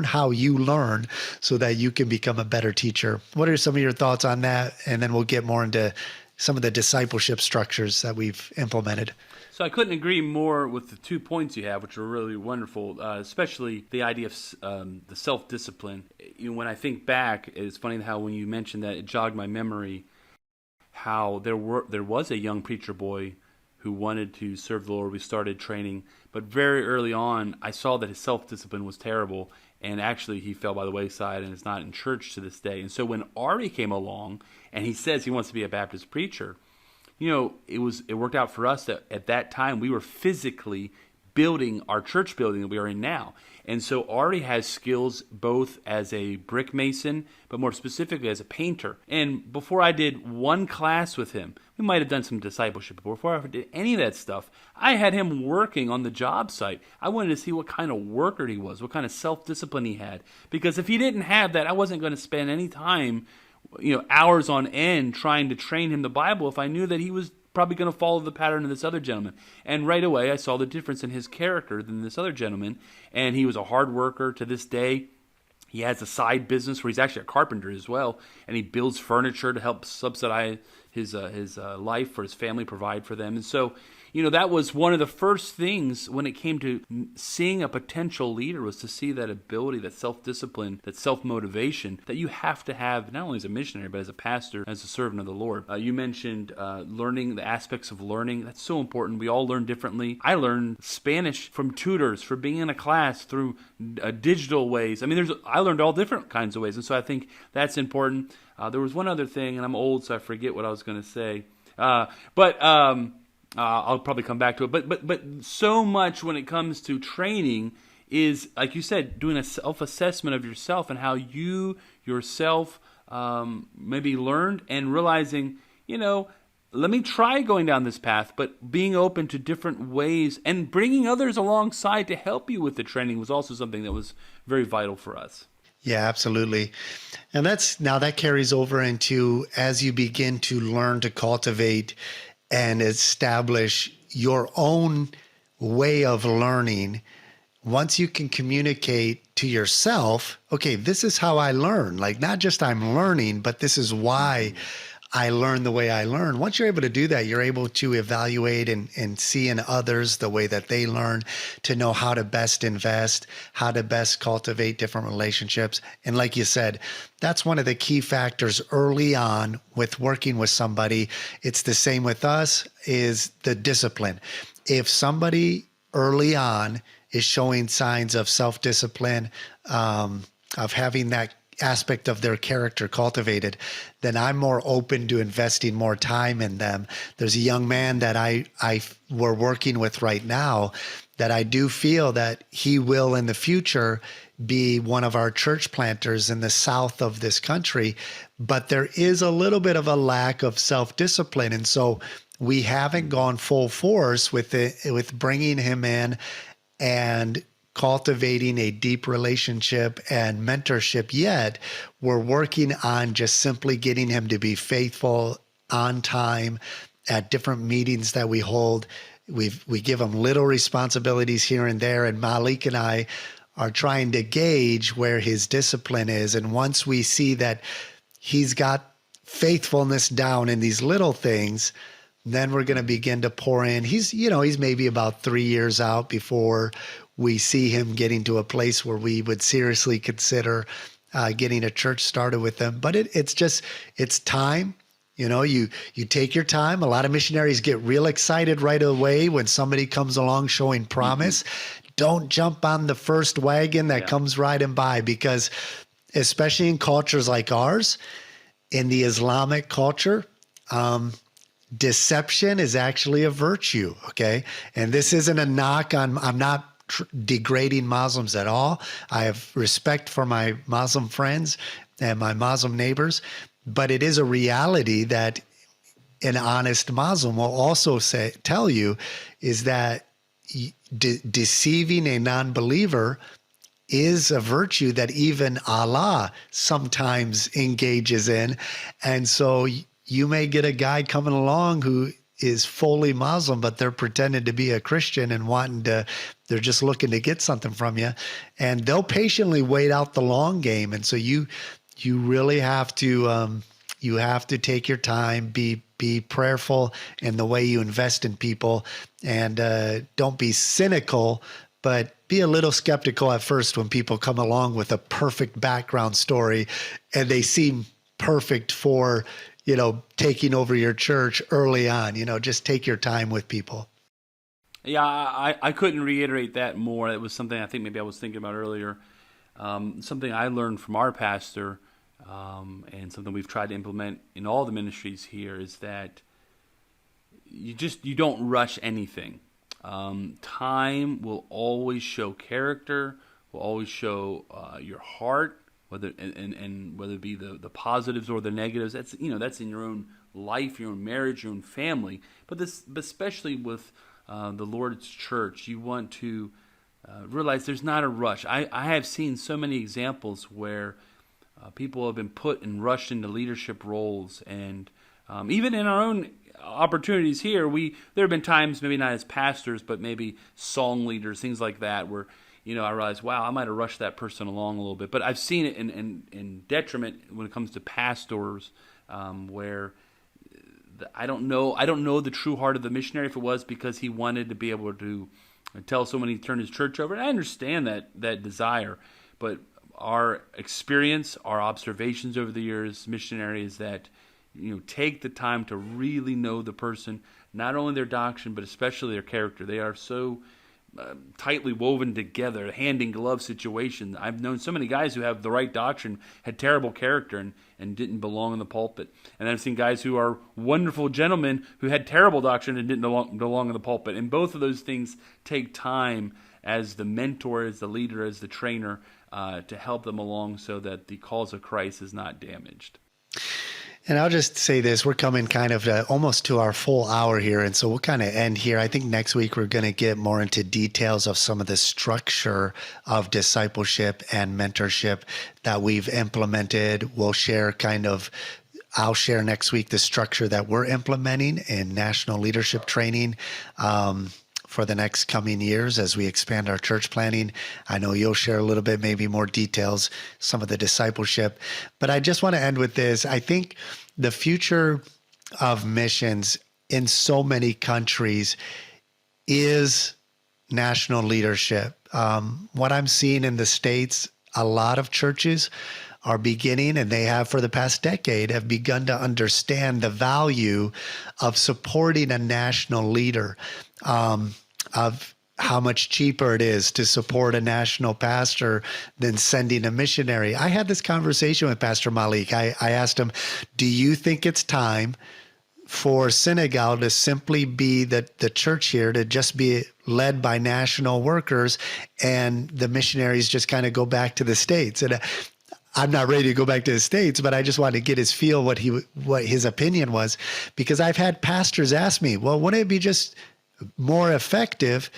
how you learn so that you can become a better teacher. What are some of your thoughts on that? And then we'll get more into some of the discipleship structures that we've implemented. So I couldn't agree more with the 2 points you have, which are really wonderful, especially the idea of the self-discipline. When I think back, it's funny how when you mentioned that, it jogged my memory how there was a young preacher boy who wanted to serve the Lord. We started training, but very early on, I saw that his self-discipline was terrible, and actually he fell by the wayside and is not in church to this day. And so when Ari came along, and he says he wants to be a Baptist preacher, it worked out for us that at that time we were physically building our church building that we are in now. And so Ari has skills both as a brick mason, but more specifically as a painter. And before I did one class with him, we might have done some discipleship, but before I did any of that stuff, I had him working on the job site. I wanted to see what kind of worker he was, what kind of self-discipline he had. Because if he didn't have that, I wasn't going to spend any time, hours on end trying to train him the Bible if I knew that he was probably going to follow the pattern of this other gentleman. And right away, I saw the difference in his character than this other gentleman. And he was a hard worker to this day. He has a side business where he's actually a carpenter as well, and he builds furniture to help subsidize his life for his family, provide for them. And so, that was one of the first things when it came to seeing a potential leader, was to see that ability, that self-discipline, that self-motivation that you have to have not only as a missionary, but as a pastor, as a servant of the Lord. You mentioned learning, the aspects of learning. That's so important. We all learn differently. I learned Spanish from tutors, from being in a class, through digital ways. I learned all different kinds of ways. And so I think that's important. There was one other thing, and I'm old, so I forget what I was going to say. I'll probably come back to it. But so much when it comes to training is, like you said, doing a self-assessment of yourself and how you yourself maybe learned, and realizing, let me try going down this path, but being open to different ways and bringing others alongside to help you with the training was also something that was very vital for us. Yeah, absolutely. And that carries over into, as you begin to learn to cultivate and establish your own way of learning, once you can communicate to yourself, okay, this is how I learn. Like, not just I'm learning, but this is why I learn the way I learn. Once you're able to do that, you're able to evaluate and see in others the way that they learn, to know how to best invest, how to best cultivate different relationships. And like you said, that's one of the key factors early on with working with somebody. It's the same with us, is the discipline. If somebody early on is showing signs of self-discipline, of having that aspect of their character cultivated, then I'm more open to investing more time in them. There's a young man that we're working with right now that I do feel that he will in the future be one of our church planters in the south of this country, but there is a little bit of a lack of self-discipline. And so we haven't gone full force with bringing him in and cultivating a deep relationship and mentorship yet. We're working on just simply getting him to be faithful on time at different meetings that we hold. We give him little responsibilities here and there, and Malik and I are trying to gauge where his discipline is. And once we see that he's got faithfulness down in these little things, then we're going to begin to pour in. He's maybe about 3 years out before we see him getting to a place where we would seriously consider getting a church started with him. But it's time. You take your time. A lot of missionaries get real excited right away when somebody comes along showing promise. Don't jump on the first wagon that comes riding by, because especially in cultures like ours, in the Islamic culture, deception is actually a virtue, okay? And this isn't a knock on, I'm not degrading Muslims at all. I have respect for my Muslim friends and my Muslim neighbors, but it is a reality that an honest Muslim will also tell you is that deceiving a non-believer is a virtue that even Allah sometimes engages in. And so you may get a guy coming along who is fully Muslim, but they're pretending to be a Christian and they're just looking to get something from you. And they'll patiently wait out the long game. And so you really have to, take your time, be prayerful in the way you invest in people, and don't be cynical, but be a little skeptical at first when people come along with a perfect background story and they seem perfect for, taking over your church early on. Just take your time with people. Yeah, I couldn't reiterate that more. It was something I think maybe I was thinking about earlier. Something I learned from our pastor, and something we've tried to implement in all the ministries here, is that you don't rush anything. Time will always show character, will always show your heart, whether it be the positives or the negatives. That's in your own life, your own marriage, your own family. But especially with the Lord's church, you want to realize there's not a rush. I have seen so many examples where people have been put and rushed into leadership roles, and even in our own opportunities here, there have been times, maybe not as pastors, but maybe song leaders, things like that, where I realized, wow, I might have rushed that person along a little bit. But I've seen it in detriment when it comes to pastors, where I don't know the true heart of the missionary, if it was because he wanted to be able to tell someone he turned his church over. And I understand that desire, but our experience, our observations over the years, missionary, is that take the time to really know the person, not only their doctrine, but especially their character. They are so tightly woven together, hand-in-glove situation. I've known so many guys who have the right doctrine, had terrible character, and didn't belong in the pulpit. And I've seen guys who are wonderful gentlemen who had terrible doctrine and didn't belong in the pulpit. And both of those things take time as the mentor, as the leader, as the trainer, to help them along so that the cause of Christ is not damaged. And I'll just say this, we're coming kind of almost to our full hour here. And so we'll kind of end here. I think next week we're going to get more into details of some of the structure of discipleship and mentorship that we've implemented. I'll share next week the structure that we're implementing in national leadership training for the next coming years as we expand our church planning. I know you'll share a little bit, maybe more details, some of the discipleship. But I just want to end with this. I think the future of missions in so many countries is national leadership. What I'm seeing in the States, a lot of churches are beginning, and they have for the past decade, have begun to understand the value of supporting a national leader, of how much cheaper it is to support a national pastor than sending a missionary. I had this conversation with Pastor Malik. I asked him, do you think it's time for Senegal to simply be the church here, to just be led by national workers, and the missionaries just kind of go back to the States? And I'm not ready to go back to the States, but I just wanted to get his feel, what his opinion was, because I've had pastors ask me, well, wouldn't it be just more effective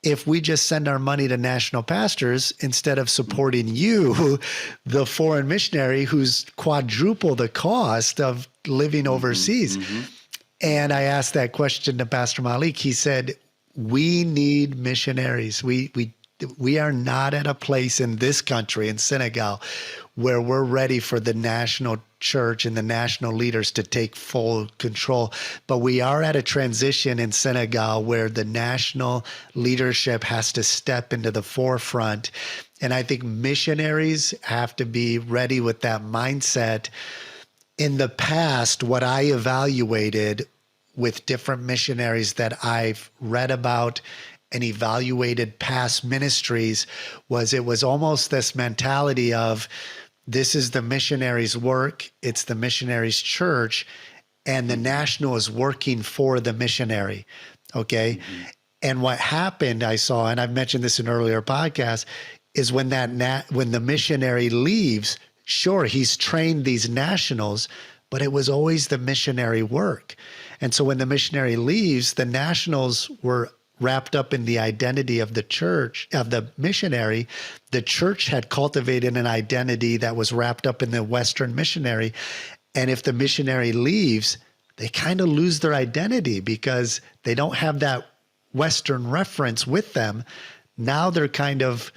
if we just send our money to national pastors instead of supporting you, the foreign missionary who's quadruple the cost of living overseas. And I asked that question to Pastor Malik. He said, we need missionaries. We are not at a place in this country, in Senegal, where we're ready for the national church and the national leaders to take full control. But we are at a transition in Senegal where the national leadership has to step into the forefront. And I think missionaries have to be ready with that mindset. In the past, what I evaluated with different missionaries that I've read about and evaluated past ministries was it was almost this mentality of this is the missionary's work, it's the missionary's church, and the national is working for the missionary, okay? And what happened, I saw, and I've mentioned this in earlier podcasts, is when when the missionary leaves, sure, he's trained these nationals, but it was always the missionary work. And so when the missionary leaves, the nationals were wrapped up in the identity of the church, of the missionary. The church had cultivated an identity that was wrapped up in the Western missionary. And if the missionary leaves, they kind of lose their identity because they don't have that Western reference with them. Now they're kind of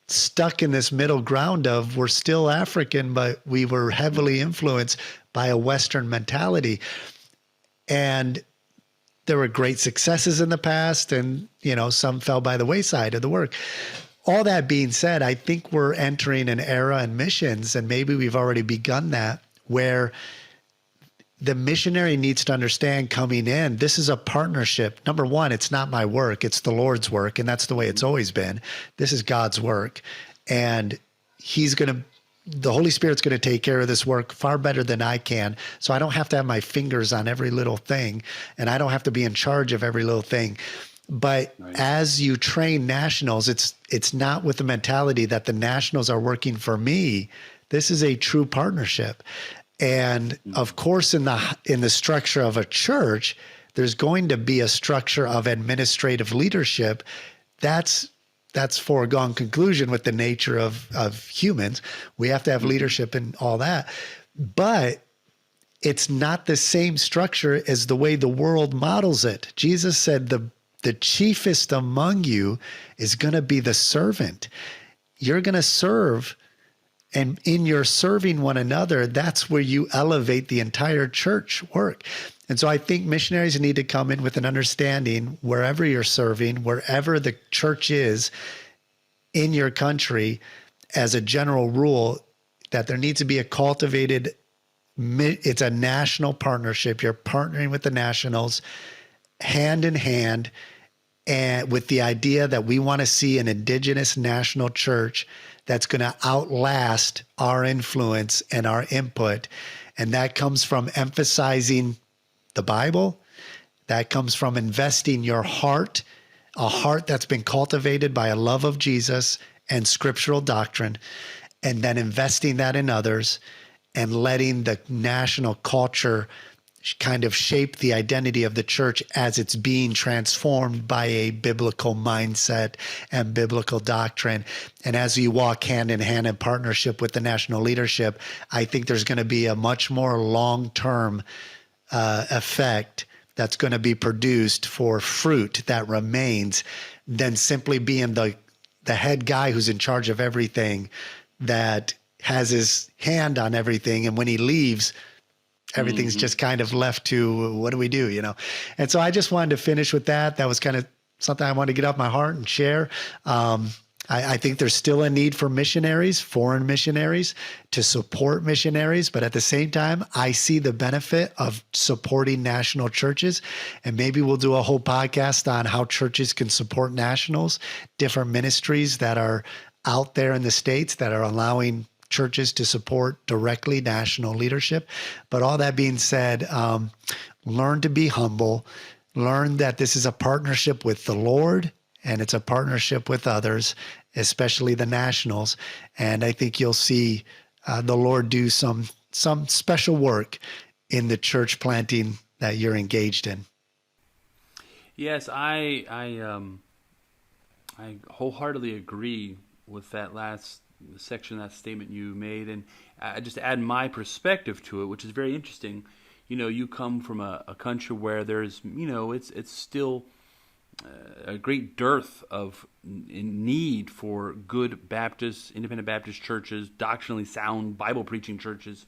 stuck in this middle ground of we're still African, but we were heavily influenced by a Western mentality. And there were great successes in the past, and some fell by the wayside of the work. All that being said, I think we're entering an era in missions, and maybe we've already begun that, where the missionary needs to understand coming in, this is a partnership. Number one, it's not my work, it's the Lord's work, and that's the way it's always been. This is God's work, and the Holy Spirit's going to take care of this work far better than I can. So I don't have to have my fingers on every little thing, and I don't have to be in charge of every little thing. But as you train nationals, it's not with the mentality that the nationals are working for me. This is a true partnership. And of course, in the structure of a church, there's going to be a structure of administrative leadership. That's foregone conclusion with the nature of humans. We have to have leadership and all that. But it's not the same structure as the way the world models it. Jesus said the chiefest among you is going to be the servant. You're going to serve, and in your serving one another, that's where you elevate the entire church work. And so I think missionaries need to come in with an understanding wherever you're serving, wherever the church is in your country, as a general rule, that there needs to be a cultivated, it's a national partnership. You're partnering with the nationals hand in hand, and with the idea that we want to see an indigenous national church that's going to outlast our influence and our input. And that comes from emphasizing the Bible. That comes from investing your heart, a heart that's been cultivated by a love of Jesus and scriptural doctrine, and then investing that in others and letting the national culture kind of shape the identity of the church as it's being transformed by a biblical mindset and biblical doctrine. And as you walk hand in hand in partnership with the national leadership, I think there's going to be a much more long-term effect that's going to be produced for fruit that remains than simply being the head guy who's in charge of everything, that has his hand on everything. And when he leaves, everything's just kind of left to, what do we do, And so I just wanted to finish with that. That was kind of something I wanted to get off my heart and share. I think there's still a need for missionaries, foreign missionaries, to support missionaries. But at the same time, I see the benefit of supporting national churches. And maybe we'll do a whole podcast on how churches can support nationals, different ministries that are out there in the States that are allowing churches to support directly national leadership. But all that being said, learn to be humble, learn that this is a partnership with the Lord, and it's a partnership with others, especially the nationals. And I think you'll see the Lord do some special work in the church planting that you're engaged in. Yes, I I wholeheartedly agree with that last section, that statement you made, and I just add my perspective to it, which is very interesting. You come from a country where there's, it's still a great dearth of need for good Baptist, independent Baptist churches, doctrinally sound Bible preaching churches.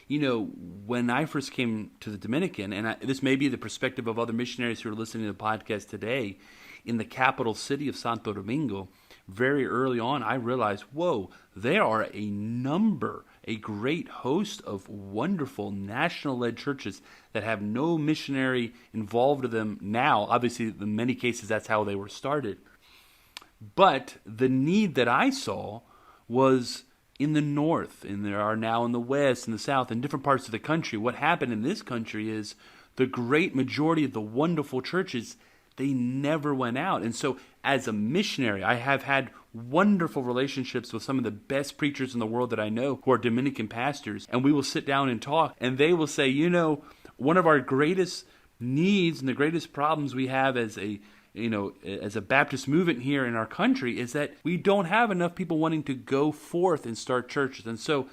When I first came to the Dominican, and this may be the perspective of other missionaries who are listening to the podcast today, in the capital city of Santo Domingo, very early on, I realized, whoa, there are a great host of wonderful national-led churches that have no missionary involved in them now. Obviously, in many cases, that's how they were started. But the need that I saw was in the north, and there are now in the west, in the south, in different parts of the country. What happened in this country is the great majority of the wonderful churches, they never went out. And so as a missionary, I have had wonderful relationships with some of the best preachers in the world that I know who are Dominican pastors. And we will sit down and talk, and they will say, one of our greatest needs and the greatest problems we have as a Baptist movement here in our country is that we don't have enough people wanting to go forth and start churches. And so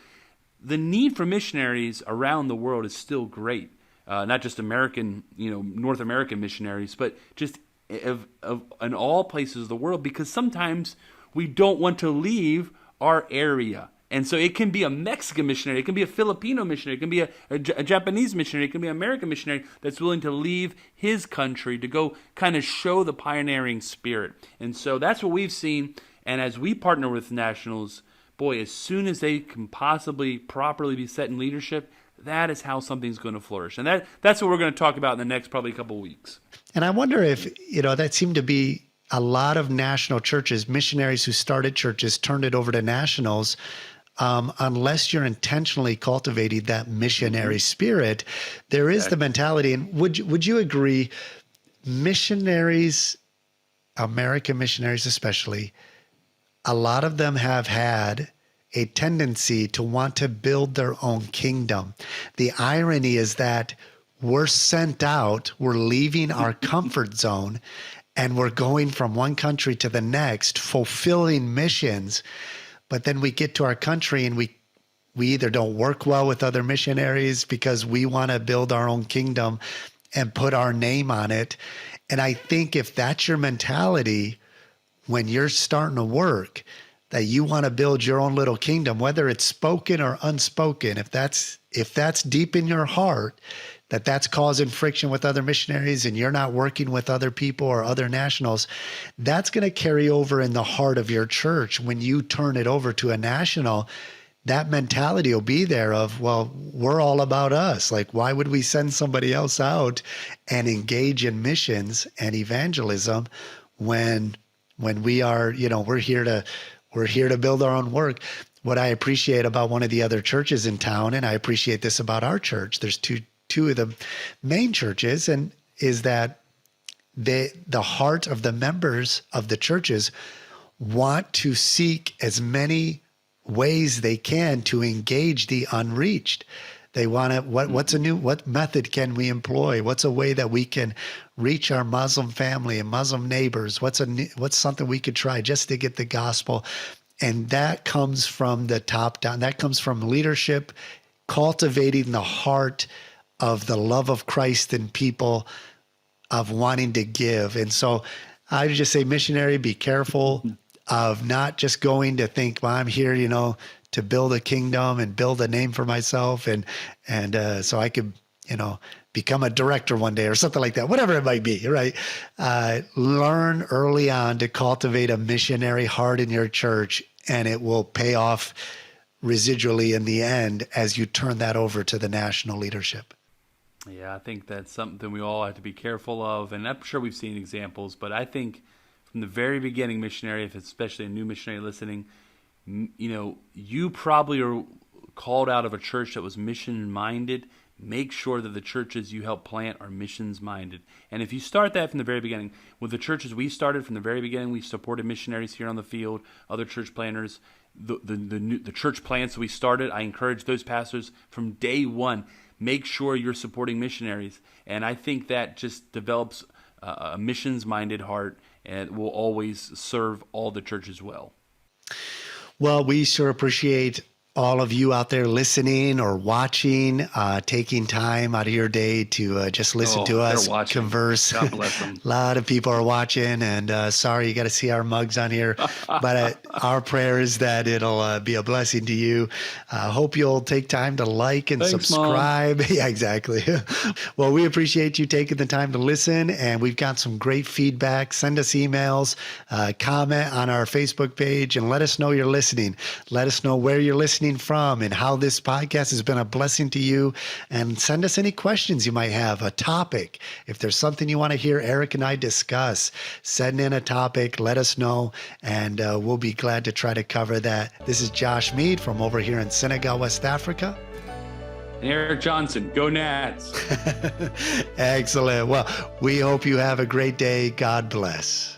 the need for missionaries around the world is still great. Not just American, North American missionaries, but just in all places of the world, because sometimes we don't want to leave our area. And so it can be a Mexican missionary, it can be a Filipino missionary, it can be a Japanese missionary, it can be an American missionary that's willing to leave his country to go kind of show the pioneering spirit. And so that's what we've seen. And as we partner with nationals, boy, as soon as they can possibly properly be set in leadership, that is how something's going to flourish. And that's what we're going to talk about in the next probably couple of weeks. And I wonder if, that seemed to be a lot of national churches, missionaries who started churches, turned it over to nationals. Unless you're intentionally cultivating that missionary spirit, there is the mentality. And would you agree, missionaries, American missionaries especially, a lot of them have had a tendency to want to build their own kingdom. The irony is that we're sent out, we're leaving our comfort zone, and we're going from one country to the next, fulfilling missions. But then we get to our country and we either don't work well with other missionaries because we want to build our own kingdom and put our name on it. And I think if that's your mentality when you're starting to work, that you want to build your own little kingdom, whether it's spoken or unspoken, if that's deep in your heart, that's causing friction with other missionaries and you're not working with other people or other nationals, that's going to carry over in the heart of your church. When you turn it over to a national, that mentality will be there of, well, we're all about us. Like, why would we send somebody else out and engage in missions and evangelism when we are, we're here to build our own work. What I appreciate about one of the other churches in town, and I appreciate this about our church, there's two of the main churches, and is that the heart of the members of the churches want to seek as many ways they can to engage the unreached. They want to, what method can we employ? What's a way that we can reach our Muslim family and Muslim neighbors? What's something we could try just to get the gospel? And that comes from the top down. That comes from leadership, cultivating the heart of the love of Christ in people, of wanting to give. And so I would just say, missionary, be careful of not just going to think, well, I'm here, to build a kingdom and build a name for myself. And so I could, become a director one day or something like that, whatever it might be, right? Learn early on to cultivate a missionary heart in your church, and it will pay off residually in the end as you turn that over to the national leadership. Yeah, I think that's something we all have to be careful of. And I'm sure we've seen examples, but I think from the very beginning, missionary, if it's especially a new missionary listening, you probably are called out of a church that was mission-minded. Make sure that the churches you help plant are missions-minded. And if you start that from the very beginning, with the churches we started from the very beginning, we supported missionaries here on the field, other church planters. The church plants we started, I encourage those pastors from day one, make sure you're supporting missionaries. And I think that just develops a missions-minded heart. and will always serve all the churches well. Well, we sure appreciate all of you out there listening or watching, taking time out of your day to just listen to us converse. God bless them. A lot of people are watching, and sorry you got to see our mugs on here, but our prayer is that it'll be a blessing to you. Hope you'll take time to like and subscribe. Mom. Yeah, exactly. Well, we appreciate you taking the time to listen, and we've got some great feedback. Send us emails, comment on our Facebook page, and let us know you're listening. Let us know where you're listening from and how this podcast has been a blessing to you, and send us any questions you might have, a topic. If there's something you want to hear Erik and I discuss, send in a topic, let us know, and we'll be glad to try to cover that. This is Josh Mead from over here in Senegal, West Africa. And Erik Johnson, go Nats. Excellent. Well, we hope you have a great day. God bless.